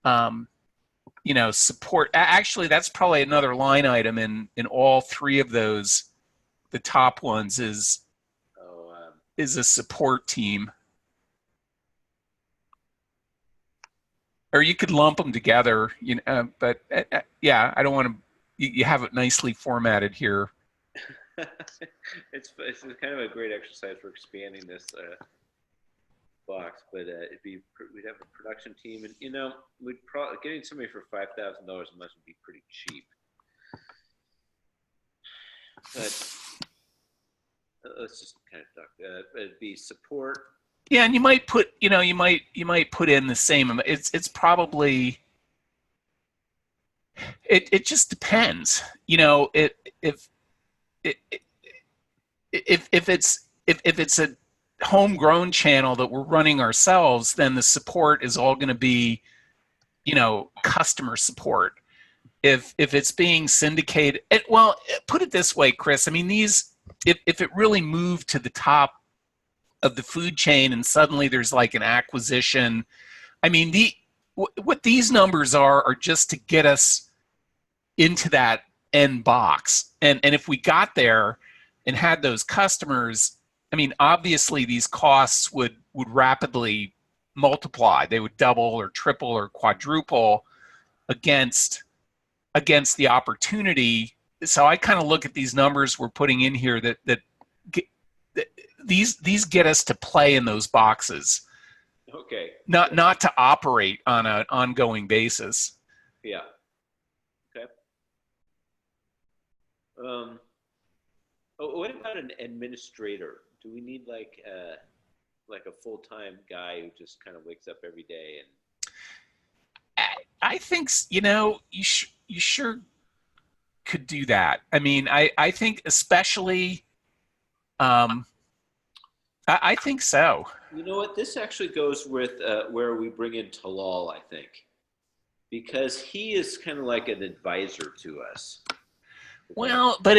Um, support. Actually, that's probably another line item in all three of those. The top ones is Oh, is a support team, or you could lump them together. But yeah, I don't want to. You have it nicely formatted here. it's kind of a great exercise for expanding this box, but we'd have a production team, and we'd probably getting somebody for $5,000 must be pretty cheap. But let's just kind of talk. It'd be support. Yeah, and you might put in the same amount. It's probably it just depends. It, if it's a homegrown channel that we're running ourselves, then the support is all going to be customer support. If it's being syndicated, well, put it this way, Chris. I mean, if it really moved to the top of the food chain and suddenly there's like an acquisition, I mean, what these numbers are just to get us into that end box. And if we got there and had those customers, I mean, obviously these costs would rapidly multiply. They would double or triple or quadruple against the opportunity. So I kind of look at these numbers we're putting in here that these get us to play in those boxes, Okay. not to operate on an ongoing basis. Yeah. Okay. What about an administrator? Do we need like a full-time guy who just kind of wakes up every day and? I think you sure could do that. I mean, I think especially, I think so. You know what? This actually goes with where we bring in Talal, I think, because he is kind of like an advisor to us. Well, but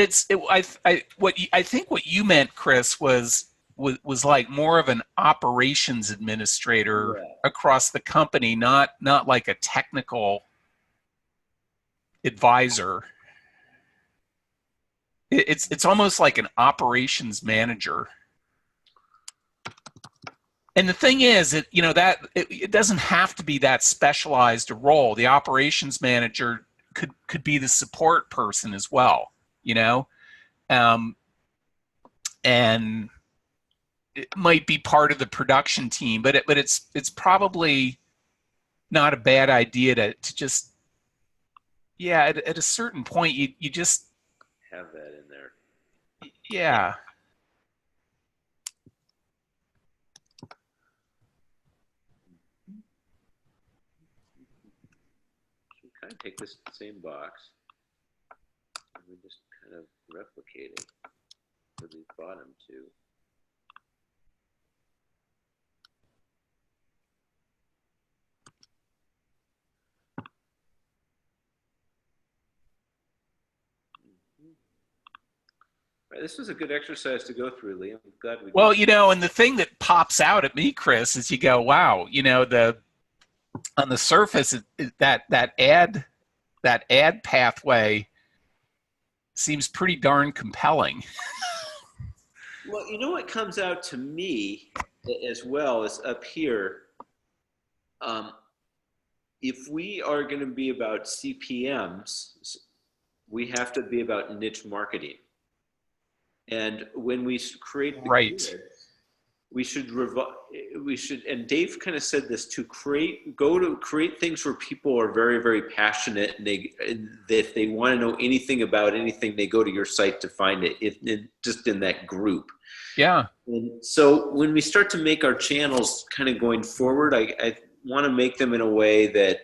I think what you meant, Chris, was like more of an operations administrator Yeah. across the company, not like a technical advisor. It's almost like an operations manager. And the thing is, it doesn't have to be that specialized a role. The operations manager could be the support person as well, um, and it might be part of the production team. But it's probably not a bad idea to just, yeah, at a certain point you just, Have that in there. yeah. So we kind of take this same box and we just kind of replicate it for these bottom two. Right, this was a good exercise to go through, Lee. I'm glad we Well, did. you know, and the thing that pops out at me, Chris, is you go, wow, you know, the on the surface that ad pathway seems pretty darn compelling. Well, you know what comes out to me as well is up here. Um, if we are going to be about CPMs, we have to be about niche marketing. And when we create the Right. grid, we should and Dave kind of said this, to create things where people are very, very passionate, and if they want to know anything about anything, they go to your site to find it, just in that group. Yeah. And so when we start to make our channels kind of going forward, I want to make them in a way that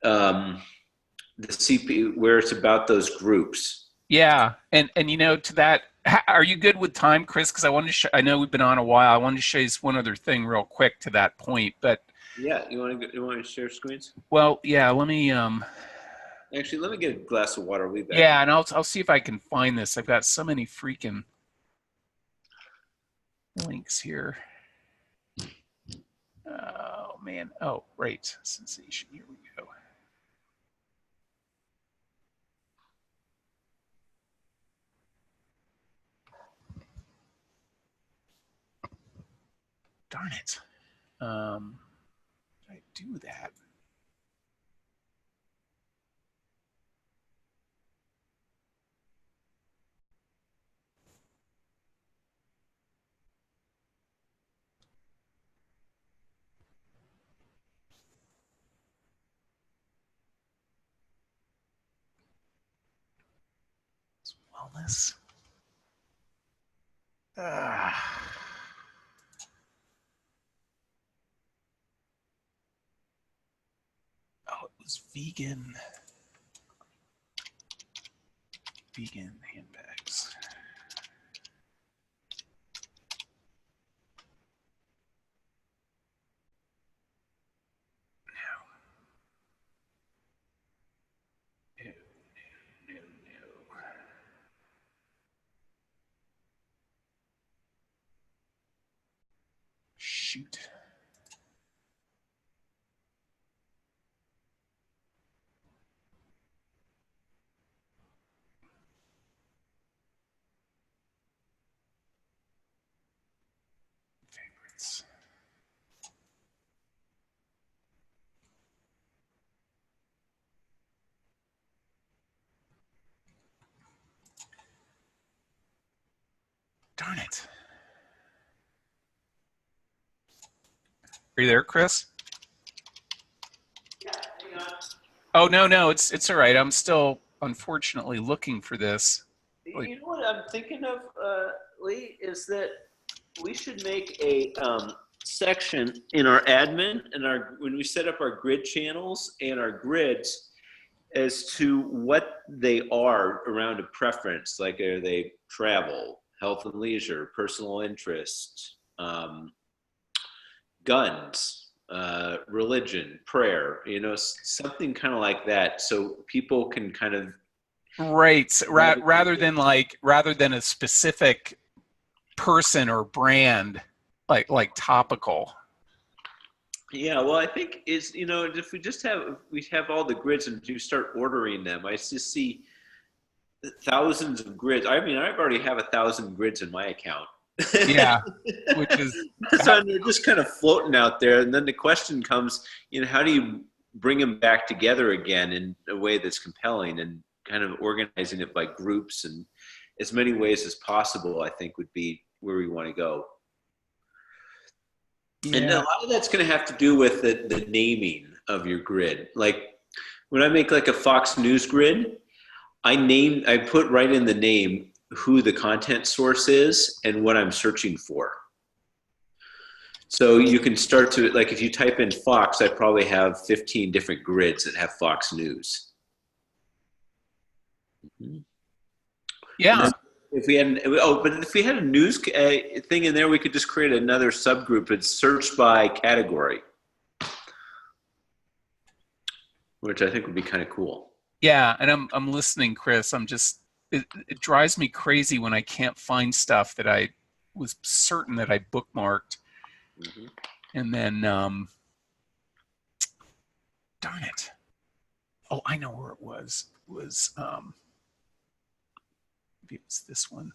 the CP, where it's about those groups. Yeah. And you know, to that, are you good with time, Chris? Because I wanted to I know we've been on a while. I wanted to show you one other thing real quick to that point. But Yeah, you want to share screens? well, yeah, let me Actually, let me get a glass of water. I'll be back. yeah, and I'll see if I can find this. I've got so many freaking links here. Oh man. Oh, right. Sensation. Here we go. Darn it. Did I do that? Wellness. Oh, it was vegan handbags. No, no, no, no. Shoot. Favorites. Darn it. Are you there, Chris? Yeah, hang on. Oh no, it's all right. I'm still unfortunately looking for this. Like, You know what I'm thinking of, Lee, is that we should make a section in our admin and when we set up our grid channels and our grids as to what they are around a preference. Like, are they travel, health and leisure, personal interest, guns, religion, prayer, something kind of like that, so people can kind of right. Rather than a specific person or brand, like topical. Yeah, well, I think if we have all the grids and you start ordering them, I just see thousands of grids. I mean, I already have 1,000 grids in my account. Yeah, which is So they're just kind of floating out there, and then the question comes, how do you bring them back together again in a way that's compelling, and kind of organizing it by groups and as many ways as possible, I think would be where we want to go. yeah. And a lot of that's going to have to do with the naming of your grid. Like when I make like a Fox News grid, I put right in the name who the content source is and what I'm searching for. So you can start to, like, if you type in Fox, I probably have 15 different grids that have Fox News. Yeah. If we had, but if we had a news thing in there, we could just create another subgroup. It's search by category, which I think would be kind of cool. Yeah, and I'm listening, Chris. I'm just it drives me crazy when I can't find stuff that I was certain that I bookmarked, Mm-hmm. and then darn it. Oh, I know where it was. It was maybe it's this one.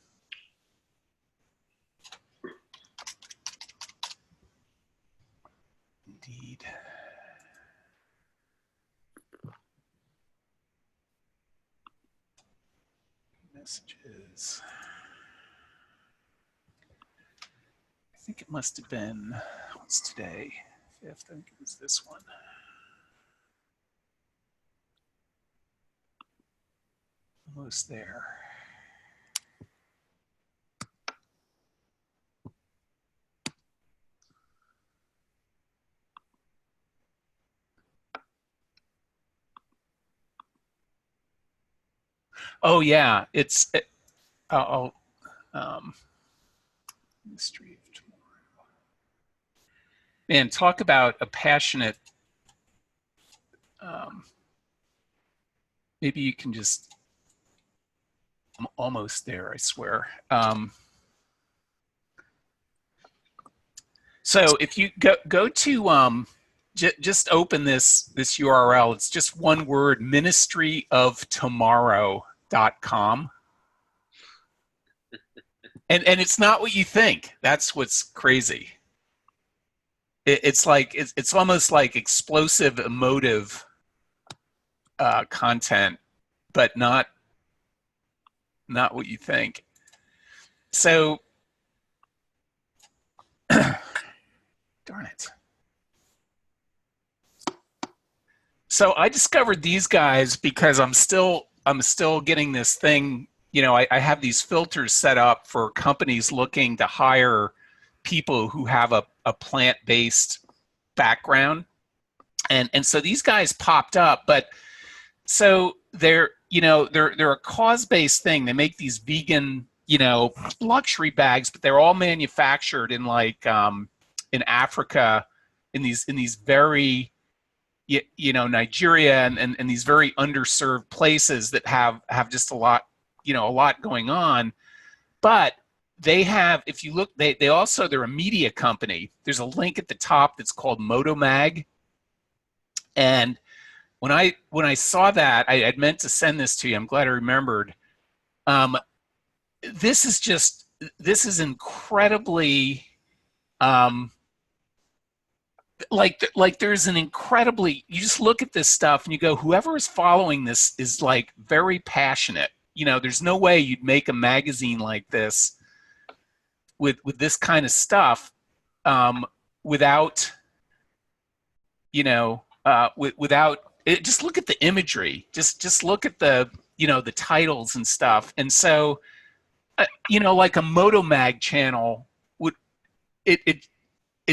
Indeed. Messages. I think it must have been, what's today? 5th, I think it was this one. Almost there. Oh yeah, I'll Mystery of Tomorrow. Man, talk about a passionate. Maybe you can just. I'm almost there, I swear. So if you go to just open this URL. It's just one word: ministryoftomorrow.com. And it's not what you think. That's what's crazy. It's like it's almost like explosive, emotive content, but not what you think. So, darn it. So I discovered these guys because I'm still getting this thing. You know, I have these filters set up for companies looking to hire people who have a plant-based background, and so these guys popped up. But so they're they're a cause-based thing. They make these vegan luxury bags, but they're all manufactured in like in Africa, in these very Nigeria and these very underserved places that have just a lot going on. But they have, if you look, they also, they're a media company. There's a link at the top that's called Motomag. And when I saw that, I'd meant to send this to you. I'm glad I remembered. This is incredibly like there's an incredibly, you just look at this stuff and you go, whoever is following this is like very passionate. There's no way you'd make a magazine like this with this kind of stuff without without it. Just look at the imagery, just look at the the titles and stuff. And so like a Motomag channel would it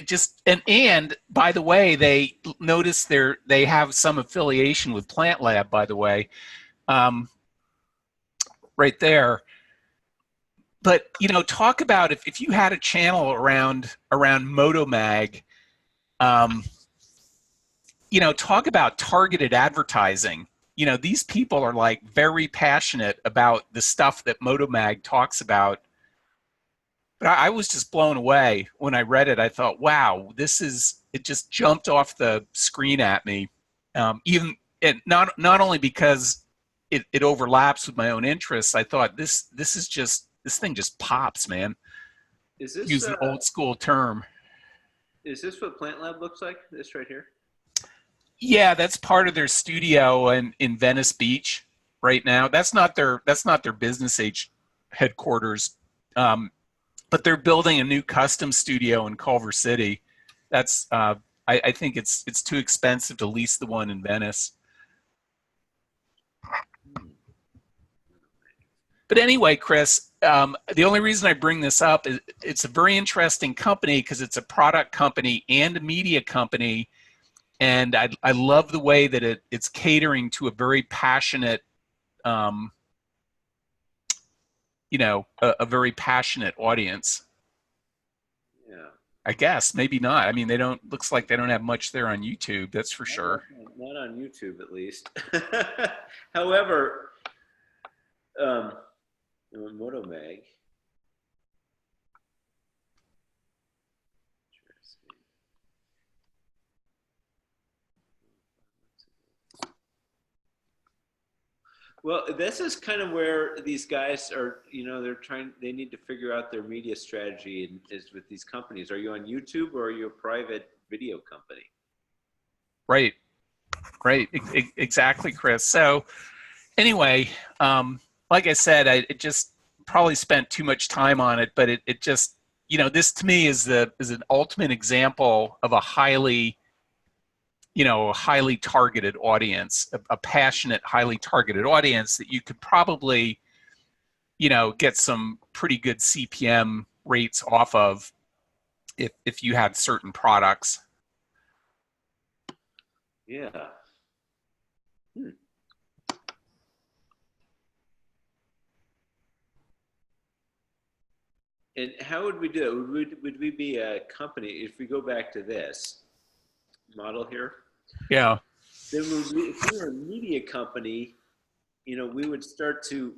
just, and by the way, they notice they have some affiliation with Plant Lab, by the way, right there. But talk about if you had a channel around Motomag, talk about targeted advertising. These people are like very passionate about the stuff that Motomag talks about. But I was just blown away when I read it. I thought, wow, it just jumped off the screen at me. Even not only because it overlaps with my own interests. I thought this thing just pops, man. Is this Use an old school term? Is this what Plant Lab looks like? This right here? Yeah, that's part of their studio in Venice Beach right now. That's not their business headquarters. But they're building a new custom studio in Culver City. That's I think it's too expensive to lease the one in Venice. But anyway, Chris, the only reason I bring this up is it's a very interesting company because it's a product company and a media company, and I love the way that it's catering to a very passionate, a very passionate audience. Yeah. I guess maybe not. I mean, looks like they don't have much there on YouTube. That's for sure. Not on YouTube, at least. However, Motomag. Interesting. Well, this is kind of where these guys are, they need to figure out their media strategy and is with these companies. Are you on YouTube or are you a private video company? Right. Right. Exactly, Chris. So anyway, like I said, I it just probably spent too much time on it, but it just, this to me is an ultimate example of a highly targeted audience, a passionate, highly targeted audience that you could probably, get some pretty good CPM rates off of if you had certain products. Yeah. Hmm. And how would we do it? Would we be a company, if we go back to this model here, Yeah. then if we were a media company, we would start to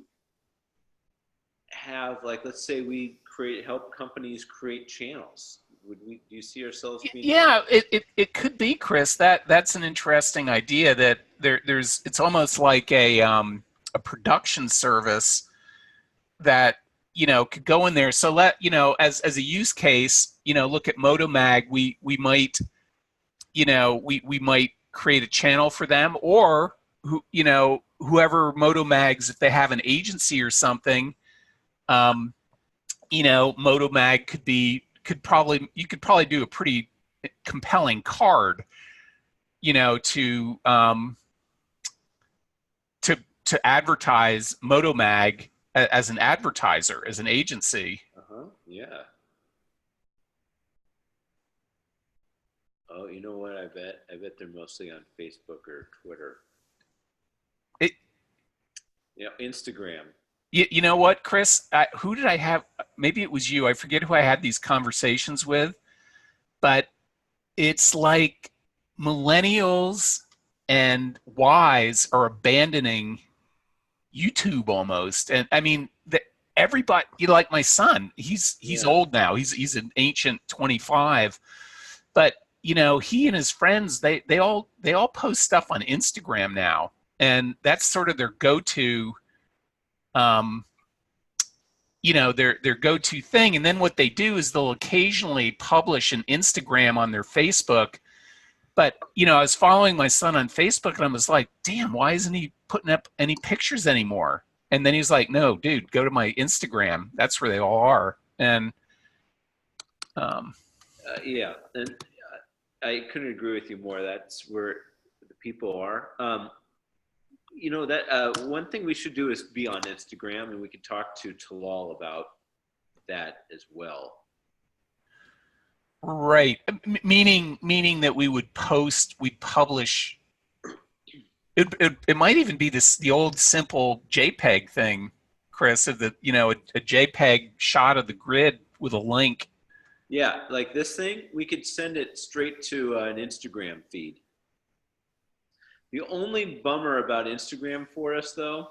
have, like, let's say we help companies create channels. Do you see ourselves being one of Yeah, it could be, Chris. That's an interesting idea. That there's it's almost like a production service that could go in there. So as a use case, look at Motomag. We might we might create a channel for them, or whoever Motomags, if they have an agency or something, um, Motomag you could probably do a pretty compelling card, to to advertise Motomag as an advertiser, as an agency. Uh-huh. Yeah. Oh, you know what? I bet they're mostly on Facebook or Twitter. It, Instagram. you know what, Chris? Who did I have? Maybe it was you. I forget who I had these conversations with, but it's like millennials and Ys are abandoning YouTube almost. And I mean, everybody, like my son, he's Yeah. old now. He's an ancient 25, but he and his friends, they all post stuff on Instagram now, and that's sort of their go-to, um, their go-to thing. And then what they do is they'll occasionally publish an Instagram on their Facebook. But I was following my son on Facebook, and I was like, damn, why isn't he putting up any pictures anymore? And then he was like, no, dude, go to my Instagram. That's where they all are. And um, Yeah. And I couldn't agree with you more. That's where the people are. That one thing we should do is be on Instagram, and we could talk to Talal about that as well. right, meaning that we publish. It might even be the old simple JPEG thing, Chris, of a JPEG shot of the grid with a link. Yeah, like this thing, we could send it straight to an Instagram feed. The only bummer about Instagram for us, though,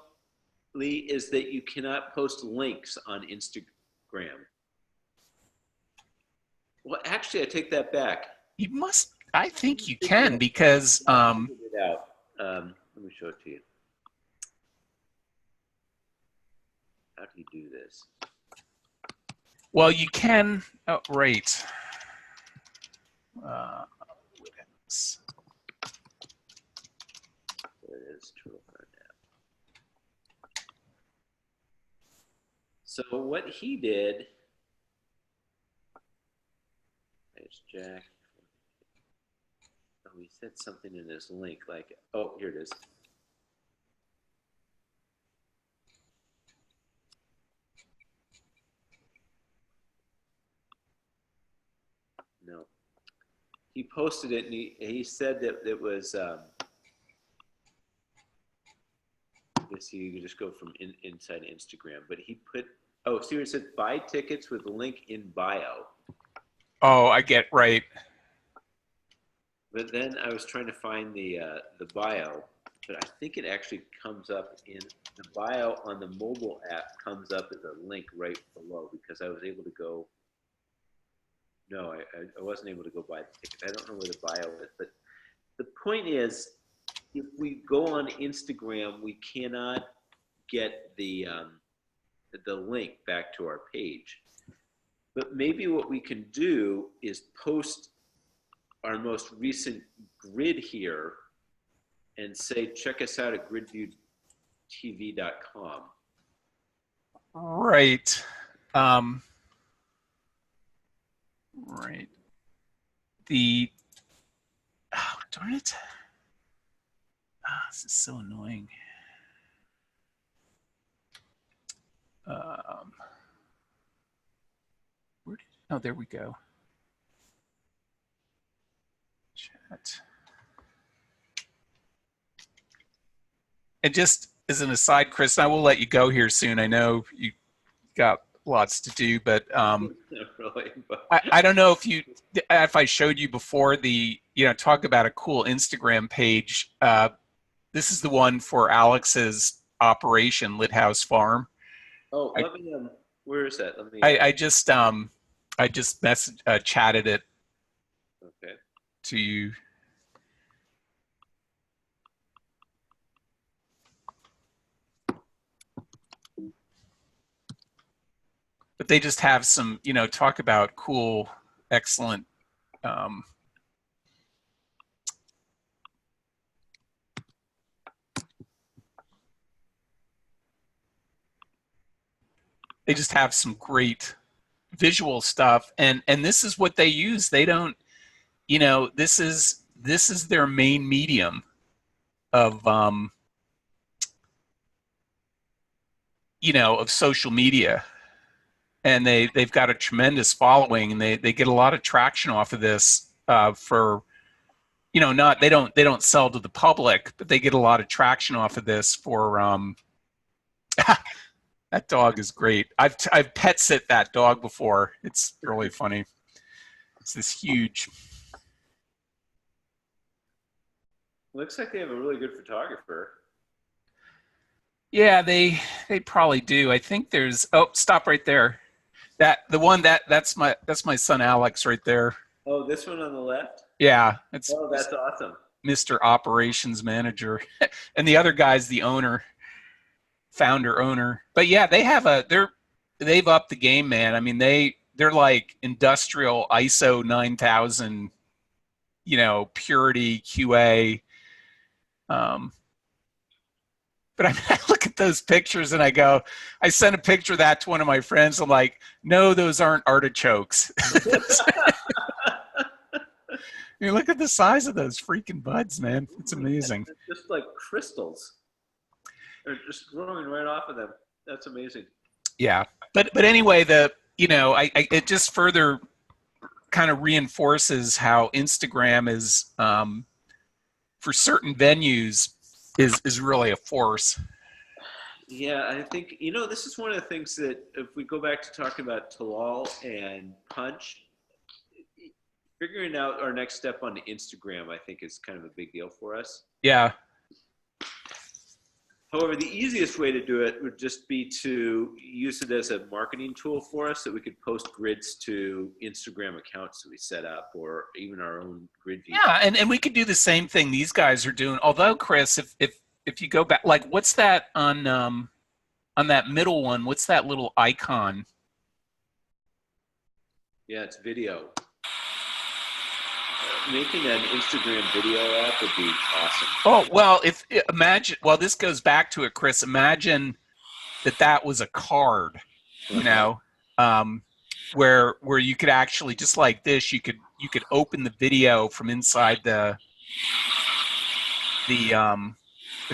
Lee, is that you cannot post links on Instagram. Well, actually, I take that back. You must. I think you Figure can, it because out. I figured it out. Let me show it to you. How do you do this? well, you can. Oh, right. Uh, There it is. So what he did is Jack. Oh, he said something in his link like, oh, here it is. No. He posted it, and he said that it was, I guess you could just go from inside Instagram, but he put, oh, see where it said buy tickets with link in bio. oh, I get right. But then I was trying to find the bio, but I think it actually comes up in the bio on the mobile app, comes up as a link right below, because I was able to go. No, I wasn't able to go buy the ticket. I don't know where the bio is, but the point is, if we go on Instagram, we cannot get the link back to our page. But maybe what we can do is post our most recent grid here and say, check us out at gridviewtv.com. Right. Right. Oh, darn it. This is so annoying. Oh, there we go. Chat. And just as an aside, Chris, I will let you go here soon. I know you got lots to do, but really, but I don't know if I showed you before talk about a cool Instagram page. This is the one for Alex's operation, Lit House Farm. Oh, let me. Where is that? Let me. I just chatted it. Okay. To you. But they just have some, talk about cool, excellent. They just have some great visual stuff, and this is what they use. They don't, this is their main medium of of social media, and they've got a tremendous following, and they get a lot of traction off of this for not they don't sell to the public, but they get a lot of traction off of this for that dog is great. I've pet sit that dog before. It's really funny. It's this huge. Looks like they have a really good photographer. Yeah, they probably do. I think there's. Oh, stop right there. That's my son Alex right there. Oh, this one on the left? Yeah, that's awesome. Mr. Operations Manager, and the other guy's the founder. But yeah, they've upped the game, man. I mean, they're like industrial ISO 9000, purity QA. But I look at those pictures and I sent a picture of that to one of my friends. I'm like, no, those aren't artichokes. You look at the size of those freaking buds, man. It's amazing. It's just like crystals. They're just growing right off of them. That's amazing. Yeah. But anyway, it just further kind of reinforces how Instagram is, for certain venues, is really a force. Yeah, I think, this is one of the things that if we go back to talking about Talal and Punch, figuring out our next step on Instagram, I think, is kind of a big deal for us. Yeah. However, the easiest way to do it would just be to use it as a marketing tool for us, so we could post grids to Instagram accounts that we set up, or even our own Gridview. Yeah, and we could do the same thing these guys are doing. Although, Chris, if you go back, like, what's that on that middle one? What's that little icon? Yeah, it's video. Making an Instagram video app would be awesome. Oh, well, this goes back to it, Chris. Imagine that was a card, where you could actually, just like this, you could open the video from inside the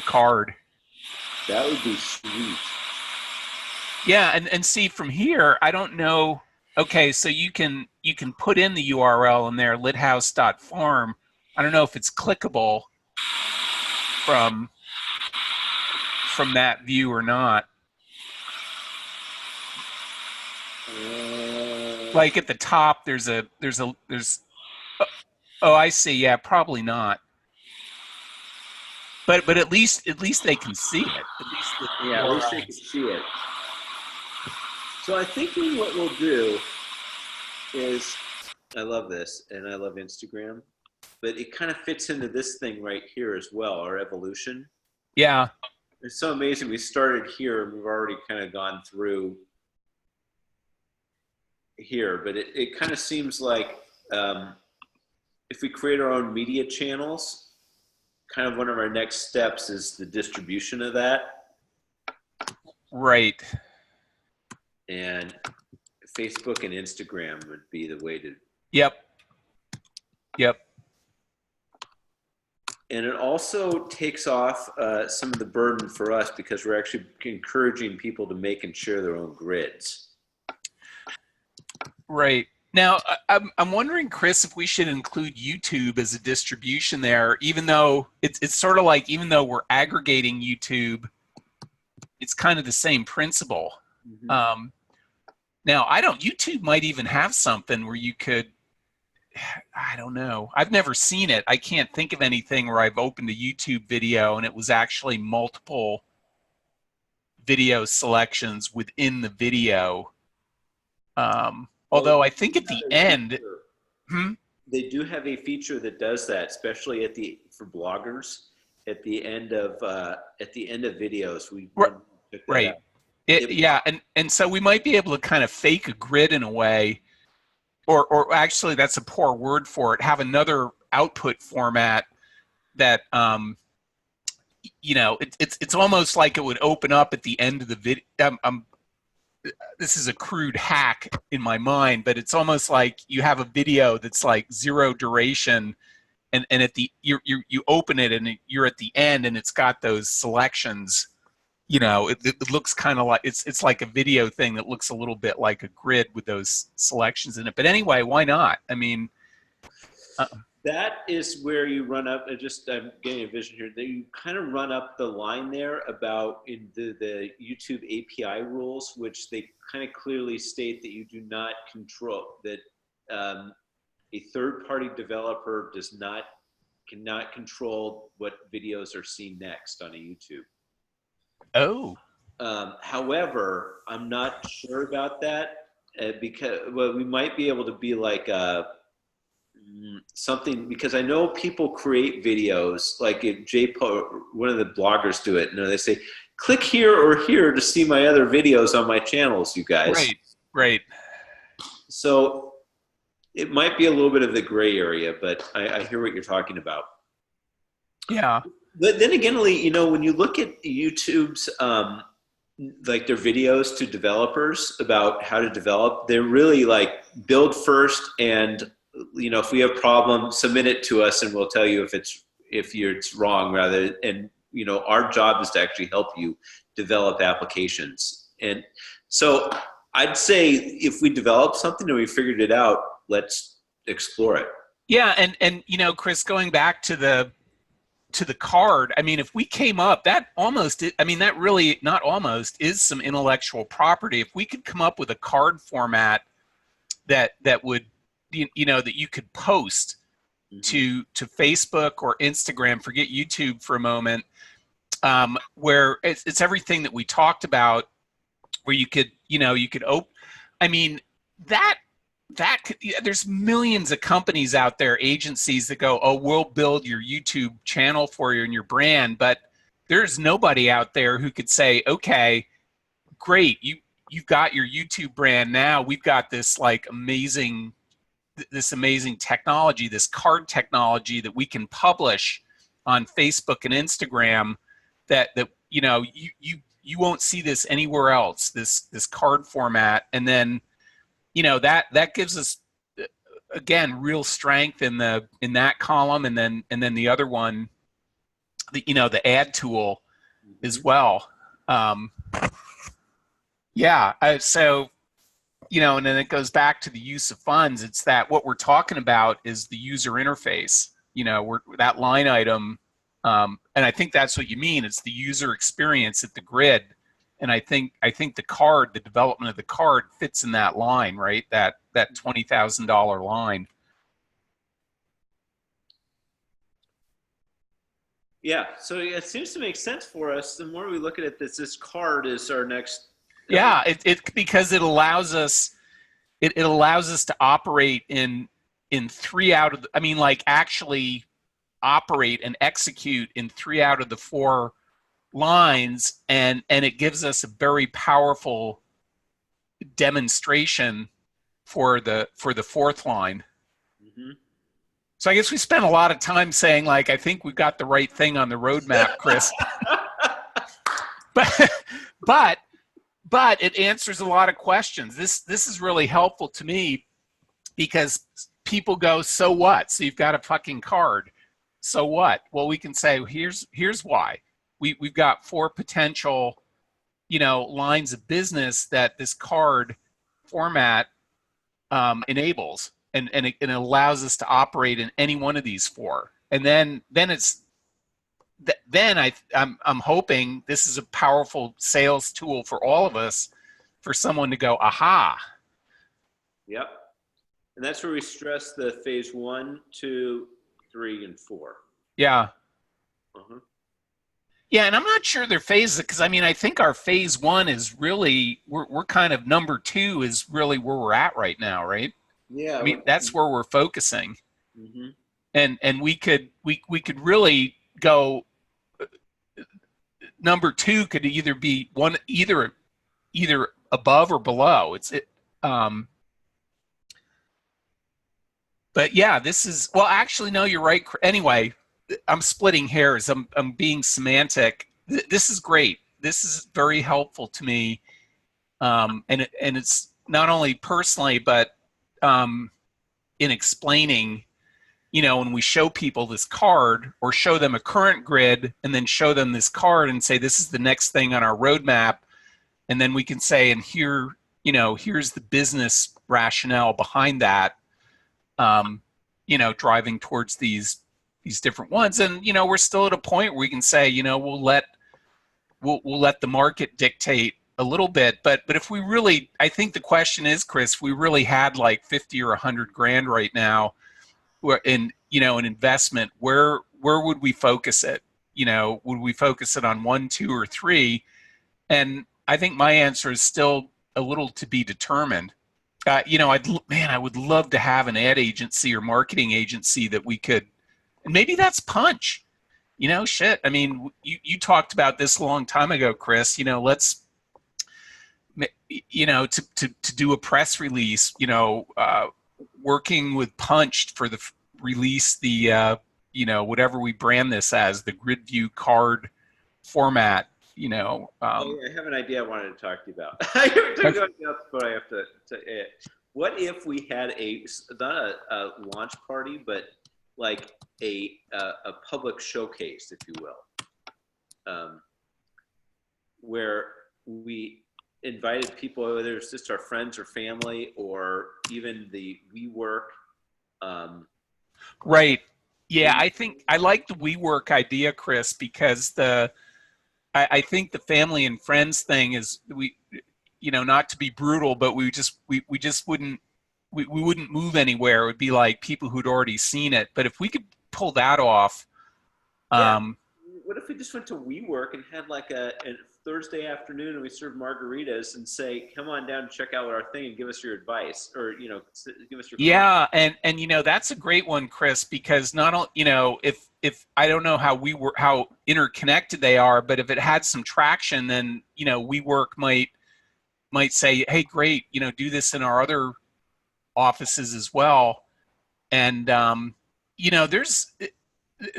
card. That would be sweet. Yeah, and see from here, I don't know. Okay, so you can put in the URL in there, lithouse.farm. I don't know if it's clickable from that view or not. Like at the top, there's oh, I see. Yeah, probably not. but at least they can see it. At least Yeah, at your least they can eyes. see it. So I think what we'll do is, I love this, and I love Instagram, but it kind of fits into this thing right here as well, our evolution. Yeah. It's so amazing. We started here, and we've already kind of gone through here, but it kind of seems like if we create our own media channels, kind of one of our next steps is the distribution of that. Right. And Facebook and Instagram would be the way to. Yep. Yep. And it also takes off some of the burden for us because we're actually encouraging people to make and share their own grids. Right. Now, I'm wondering, Chris, if we should include YouTube as a distribution there, even though it's sort of like, even though we're aggregating YouTube, it's kind of the same principle. Mm-hmm. Now, YouTube might even have something where you could, I don't know. I've never seen it. I can't think of anything where I've opened a YouTube video and it was actually multiple video selections within the video. Although I think at the end, they do have a feature that does that, especially for bloggers at the end of videos. We took that right. out. Yeah, and so we might be able to kind of fake a grid in a way, or actually that's a poor word for it. Have another output format that it's almost like it would open up at the end of the video. This is a crude hack in my mind, but it's almost like you have a video that's like 0 duration, and at the you open it and you're at the end and it's got those selections. It looks kind of like it's like a video thing that looks a little bit like a grid with those selections in it. But anyway, why not? I mean, that is where you run up. I'm getting a vision here. That you kind of run up the line there about in the YouTube API rules, which they kind of clearly state that you do not control that a third-party developer cannot control what videos are seen next on a YouTube. Oh. However, I'm not sure about that because we might be able to be like something, because I know people create videos like if one of the bloggers do it, and they say, click here or here to see my other videos on my channels, you guys. Right. So it might be a little bit of the gray area, but I hear what you're talking about. Yeah. But then again, Lee, when you look at YouTube's like their videos to developers about how to develop, they're really like build first, and if we have problems, submit it to us and we'll tell you if it's wrong, rather. And our job is to actually help you develop applications. And so I'd say if we develop something and we figured it out, let's explore it. Yeah, and Chris, going back to the card, I mean, if we came up, that really, not almost, is some intellectual property. If we could come up with a card format that would, that you could post to Facebook or Instagram, forget YouTube for a moment, where it's everything that we talked about, where you could open, I mean, there's millions of companies out there, agencies that go, oh, we'll build your YouTube channel for you and your brand, but there's nobody out there who could say, okay, great, you've got your YouTube brand now. We've got this amazing technology, this card technology that we can publish on Facebook and Instagram that you won't see this anywhere else, this card format. And then that gives us, again, real strength in that column, and then the other one, the ad tool as well. So and then it goes back to the use of funds. It's that what we're talking about is the user interface. That line item, and I think that's what you mean. It's the user experience at the grid. And I think the development of the card fits in that line, right? That $20,000 line. Yeah, so it seems to make sense for us. The more we look at it, this card is our next Yeah, it because it allows us it allows us to operate in three out of the, I mean, like actually operate and execute in three out of the four lines, and it gives us a very powerful demonstration for the fourth line. Mhm. So I guess we spent a lot of time saying, like, I think we got the right thing on the roadmap, Chris. but but but it answers a lot of questions. This is really helpful to me because people go, so what? So you've got a fucking card. So what? Well, we can say, here's why. We've got four potential, lines of business that this card format enables, and it allows us to operate in any one of these four. And then it's then I'm hoping this is a powerful sales tool for all of us, for someone to go, aha. Yep. And that's where we stress the phase 1, 2, 3, and 4. Yeah. Uh-huh. Yeah, and I'm not sure they're phases, because I mean, I think our phase one is really, we're kind of number two is really where we're at right now, right? Yeah. I mean, that's where we're focusing, Mm-hmm. and we could really go. Number two could either be one, either above or below. Um, but yeah, this is, well, actually, no, you're right. Anyway, I'm splitting hairs. I'm being semantic. This is great. This is very helpful to me, and it's not only personally, but in explaining. When we show people this card, or show them a current grid and then show them this card and say, this is the next thing on our roadmap, and then we can say, and here's the business rationale behind that. Driving towards these different ones, and we're still at a point where we can say, we'll let the market dictate a little bit, but if we really, I think the question is, Chris, if we really had like 50 or 100 grand right now, in an investment, where would we focus it? Would we focus it on one, two, or three? And I think my answer is still a little to be determined. I would love to have an ad agency or marketing agency that we could, and maybe that's Punch. Shit. I mean, you talked about this a long time ago, Chris. Let's, to do a press release. Working with Punch for the release, the whatever we brand this as, the Gridview card format. Oh, yeah, I have an idea I wanted to talk to you about. I haven't talked about it, but I have to. What if we had not a launch party, but like a public showcase, if you will, where we invited people, whether it's just our friends or family, or even the WeWork. Right. Yeah, I think I like the WeWork idea, Chris, because I think the family and friends thing is, not to be brutal, but we just wouldn't, we wouldn't move anywhere. It would be like people who'd already seen it. But if we could pull that off, Yeah. What if we just went to WeWork and had like a Thursday afternoon, and we served margaritas and say, come on down and check out our thing and give us your advice, or give us your yeah, and that's a great one, Chris, because not only, if I don't know how interconnected they are, but if it had some traction, then WeWork might say, hey, great, do this in our other offices as well. And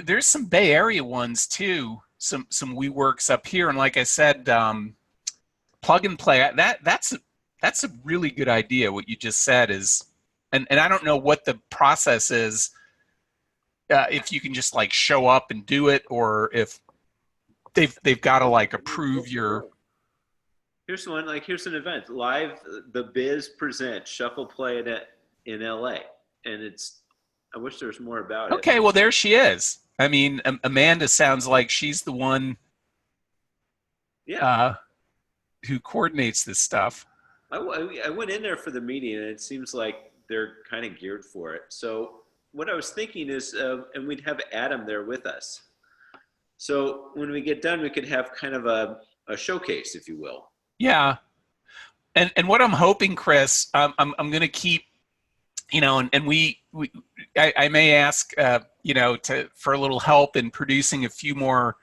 there's some Bay Area ones too, some WeWorks up here, and like I said, plug and play. That's a really good idea. What you just said is, and I don't know what the process is. If you can just like show up and do it, or if they've got to like approve your. Here's one. Like, here's an event live. The Biz presents Shuffle Play in LA, and it's. I wish there was more about it. Okay, well there she is. I mean, Amanda sounds like she's the one. Yeah. Who coordinates this stuff. I went in there for the meeting, and it seems like they're kind of geared for it. So what I was thinking is, and we'd have Adam there with us. So when we get done, we could have kind of a showcase, if you will. Yeah. And what I'm hoping, Chris, I'm going to keep, and I may ask, for a little help in producing a few more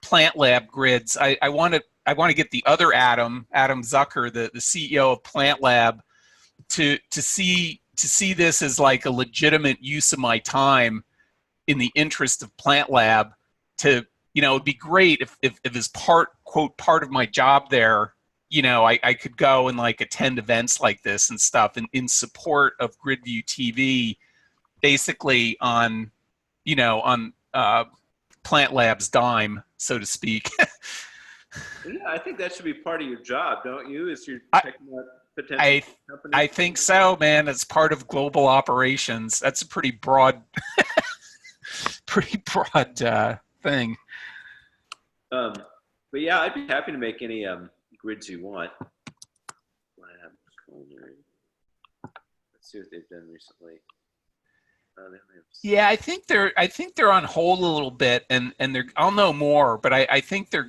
Plant Lab grids. I want to get the other Adam Zucker, the CEO of Plant Lab, to see this as like a legitimate use of my time in the interest of Plant Lab. It'd be great if as part of my job there, I could go and like attend events like this and stuff, and in support of Gridview TV, basically on Plant Lab's dime, so to speak. Yeah, I think that should be part of your job, don't you? Is you're I, checking out potential I companies? I think so, man. As part of global operations, that's a pretty broad, thing. Um, but yeah, I'd be happy to make any grids you want. Lab culinary. Let's see what they've done recently. Yeah, I think they're on hold a little bit, and I'll know more, but I think they're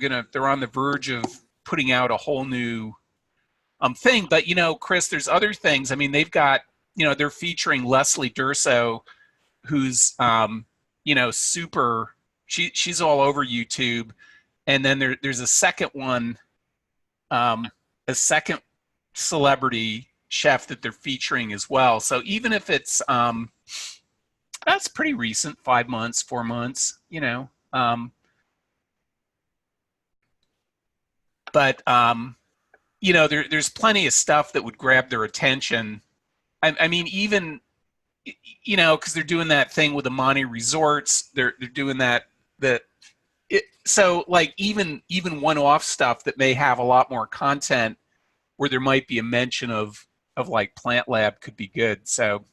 on the verge of putting out a whole new thing. But Chris, there's other things. I mean, they've got they're featuring Leslie Durso, who's super. She's all over YouTube, and then there's a second one, a second celebrity chef that they're featuring as well. So even if it's that's pretty recent, 5 months, 4 months, but there's plenty of stuff that would grab their attention. I mean, even because they're doing that thing with the Amani Resorts, they're doing so like even one-off stuff that may have a lot more content, where there might be a mention of like Plant Lab, could be good. So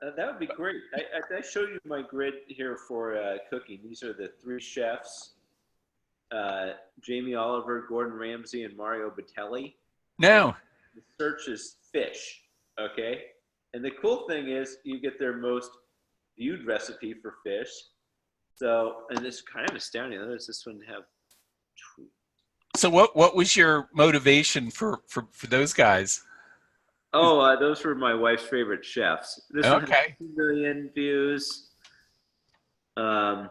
that would be great. I showed you my grid here for cooking. These are the 3 chefs: Jamie Oliver, Gordon Ramsay, and Mario Batali. no. The search is fish, okay? And the cool thing is you get their most viewed recipe for fish. So, and it's kind of astounding. Does this one have? So what was your motivation for those guys? Oh, those were my wife's favorite chefs. This one has Okay. 2 million views. Yeah,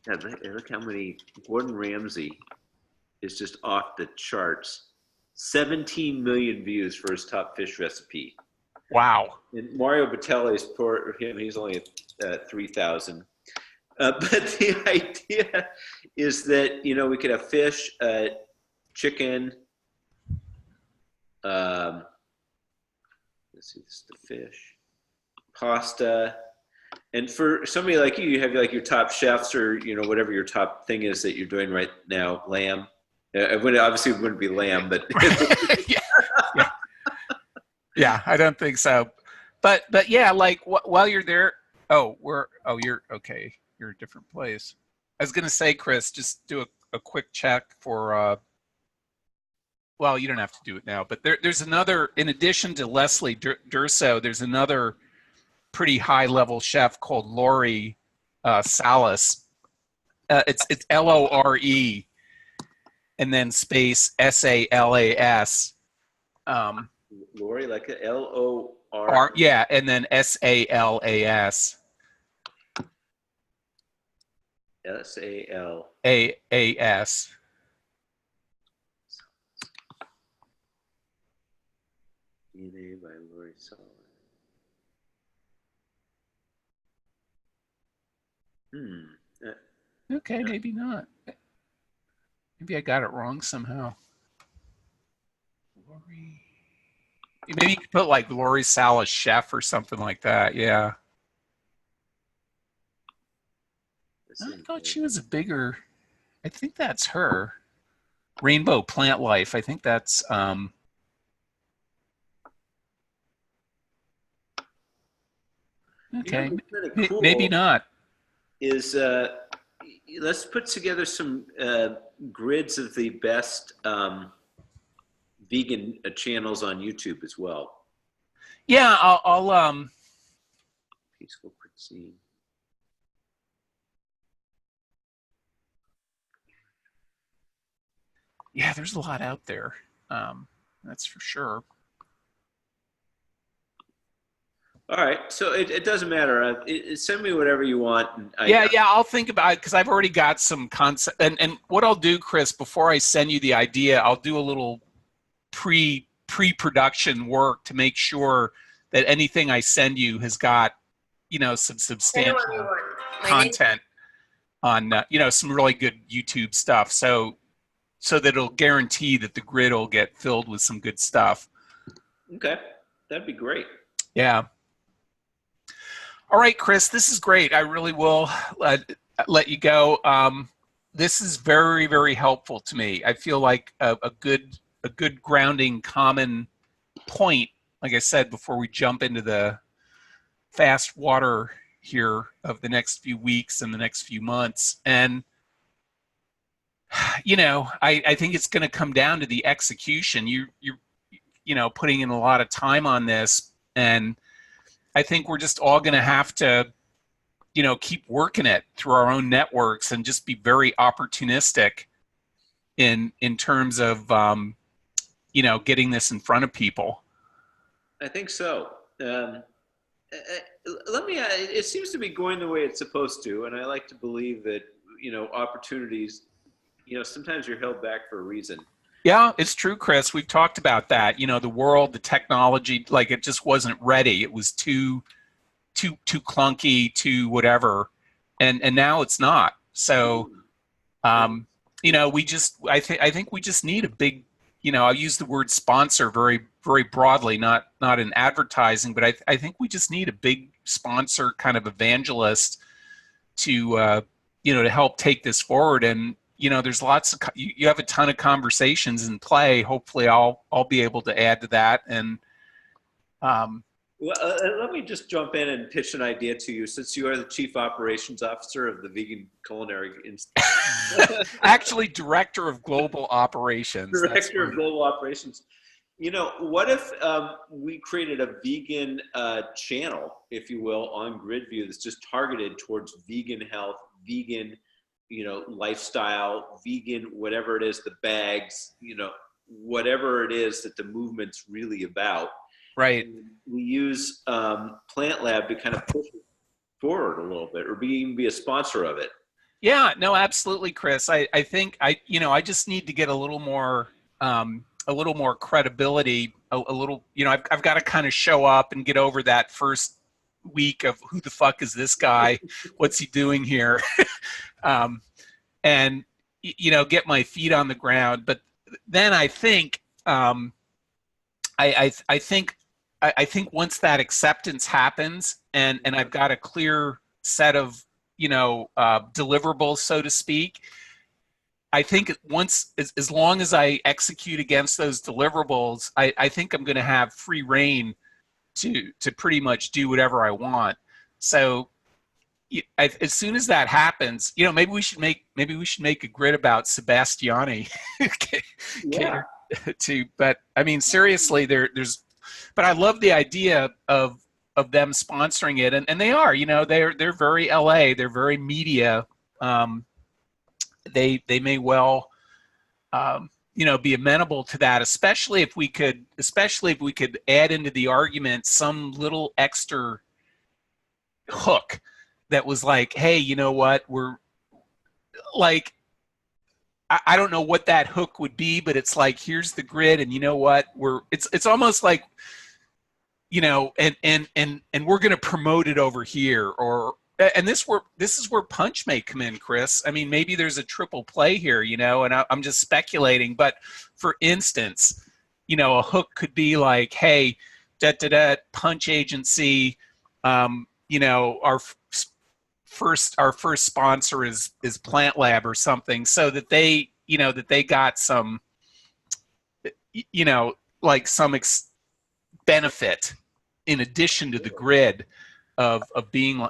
look how many. Gordon Ramsay is just off the charts. 17 million views for his top fish recipe. Wow. And Mario Batali's for him, he's only at 3,000. But the idea is that we could have fish, chicken. Let's see, this is the fish, pasta, and for somebody like you have like your top chefs, or whatever your top thing is that you're doing right now. Lamb. Obviously, it wouldn't be lamb, but yeah. Yeah, I don't think so. But yeah, like while you're there, you're okay. You're a different place. I was gonna say, Chris, just do a quick check for. Well, you don't have to do it now, but there's another. In addition to Leslie Durso, there's another pretty high level chef called Lori Salas. It's Lore, and then space SALAS. Lori, like a LOR. Yeah, and then SALAS. SAL. AAS. DNA by Lori Salas. Okay, maybe not. Maybe I got it wrong somehow. Lori. Maybe you could put like Lori Salas chef or something like that. Yeah. I thought she was a bigger. I think that's her. Rainbow Plant Life. I think that's. Okay. Cool Maybe not. Is let's put together some grids of the best vegan channels on YouTube as well. Yeah, I'll Peaceful cuisine. Yeah, there's a lot out there. That's for sure. All right, so it doesn't matter. Send me whatever you want. And Yeah, I'll think about it because I've already got some concept. And what I'll do, Chris, before I send you the idea, I'll do a little pre-production work to make sure that anything I send you has got, some Hello substantial everyone. My name content on, some really good YouTube stuff. So that it'll guarantee that the grid will get filled with some good stuff. okay, that'd be great. Yeah. All right, Chris, this is great. I really will let you go. This is very, very helpful to me. I feel like a good grounding common point, like I said, before we jump into the fast water here of the next few weeks and the next few months. And, I think it's going to come down to the execution. You're putting in a lot of time on this, and I think we're just all going to have to, keep working it through our own networks and just be very opportunistic in terms of, getting this in front of people. I think so. Let me. It seems to be going the way it's supposed to, and I like to believe that opportunities. Sometimes you're held back for a reason. Yeah, it's true, Chris. We've talked about that. The world, the technology, like it just wasn't ready. It was too clunky, too whatever, and now it's not. So, I think we just need a big, I use the word sponsor very, very broadly, not in advertising, but I think we just need a big sponsor, kind of evangelist, to to help take this forward. And there's lots of you have a ton of conversations in play. Hopefully, I'll be able to add to that. And well, let me just jump in and pitch an idea to you, since you are the chief operations officer of the Vegan Culinary Institute. Actually, director of global operations. Director of global operations. What if we created a vegan channel, if you will, on Gridview that's just targeted towards vegan health, vegan, lifestyle, vegan, whatever it is, the bags, whatever it is that the movement's really about. Right. And we use Plant Lab to kind of push it forward a little bit, or be a sponsor of it. Yeah, no, absolutely, Chris. I think I just need to get a little more credibility, a little, I've got to kind of show up and get over that first week of who the fuck is this guy? What's he doing here? And get my feet on the ground. But then I think, I think once that acceptance happens, and I've got a clear set of deliverables, so to speak, I think once, as long as I execute against those deliverables, I think I'm going to have free reign to pretty much do whatever I want. So as soon as that happens, maybe we should make a grid about Sebastiani. Yeah. But I mean, seriously, there's. But I love the idea of them sponsoring it, and they are. They're very LA. They're very media. They may well be amenable to that, especially if we could add into the argument some little extra hook that was like, hey, you know what, we're like, I don't know what that hook would be, but it's like, here's the grid, and you know what, it's almost like, and we're going to promote it over here, and this is where punch may come in, Chris. I mean, maybe there's a triple play here, and I'm just speculating. But for instance, a hook could be like, hey, punch agency, our first sponsor is Plant Lab or something, so that they got some, like some benefit in addition to the grid of being.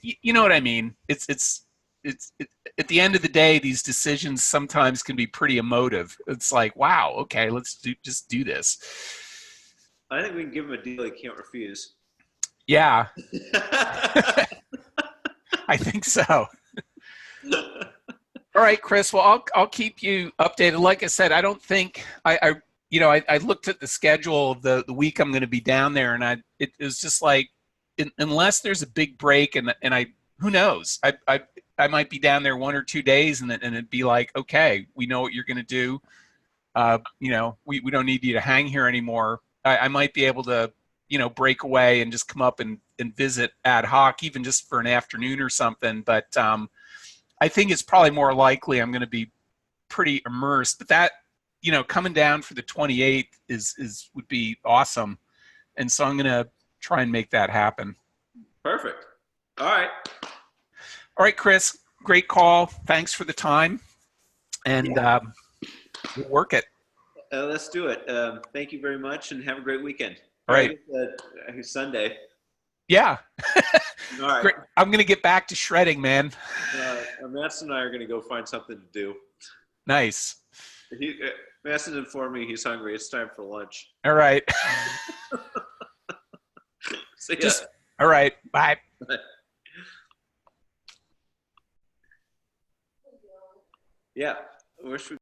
You know what I mean? It's at the end of the day, these decisions sometimes can be pretty emotive. It's like, wow, okay, let's just do this. I think we can give him a deal he can't refuse. Yeah. I think so. All right, Chris. Well, I'll keep you updated. Like I said, I don't think I looked at the schedule of the week I'm going to be down there, and it was just like unless there's a big break, and I who knows, I might be down there 1 or 2 days, and it'd be like, okay, we know what you're going to do. We don't need you to hang here anymore. I might be able to break away and just come up and visit ad hoc, even just for an afternoon or something. But I think it's probably more likely I'm going to be pretty immersed. But that, coming down for the 28th is would be awesome. And so I'm going to try and make that happen. Perfect. All right. All right, Chris. Great call. Thanks for the time. And we'll work it. Let's do it. Thank you very much, and have a great weekend. All right. Sunday. Yeah. All right. Great. I'm going to get back to shredding, man. Maston and I are going to go find something to do. Nice. Maston informed me he's hungry. It's time for lunch. All right. See ya. All right. Bye. Yeah. Where should we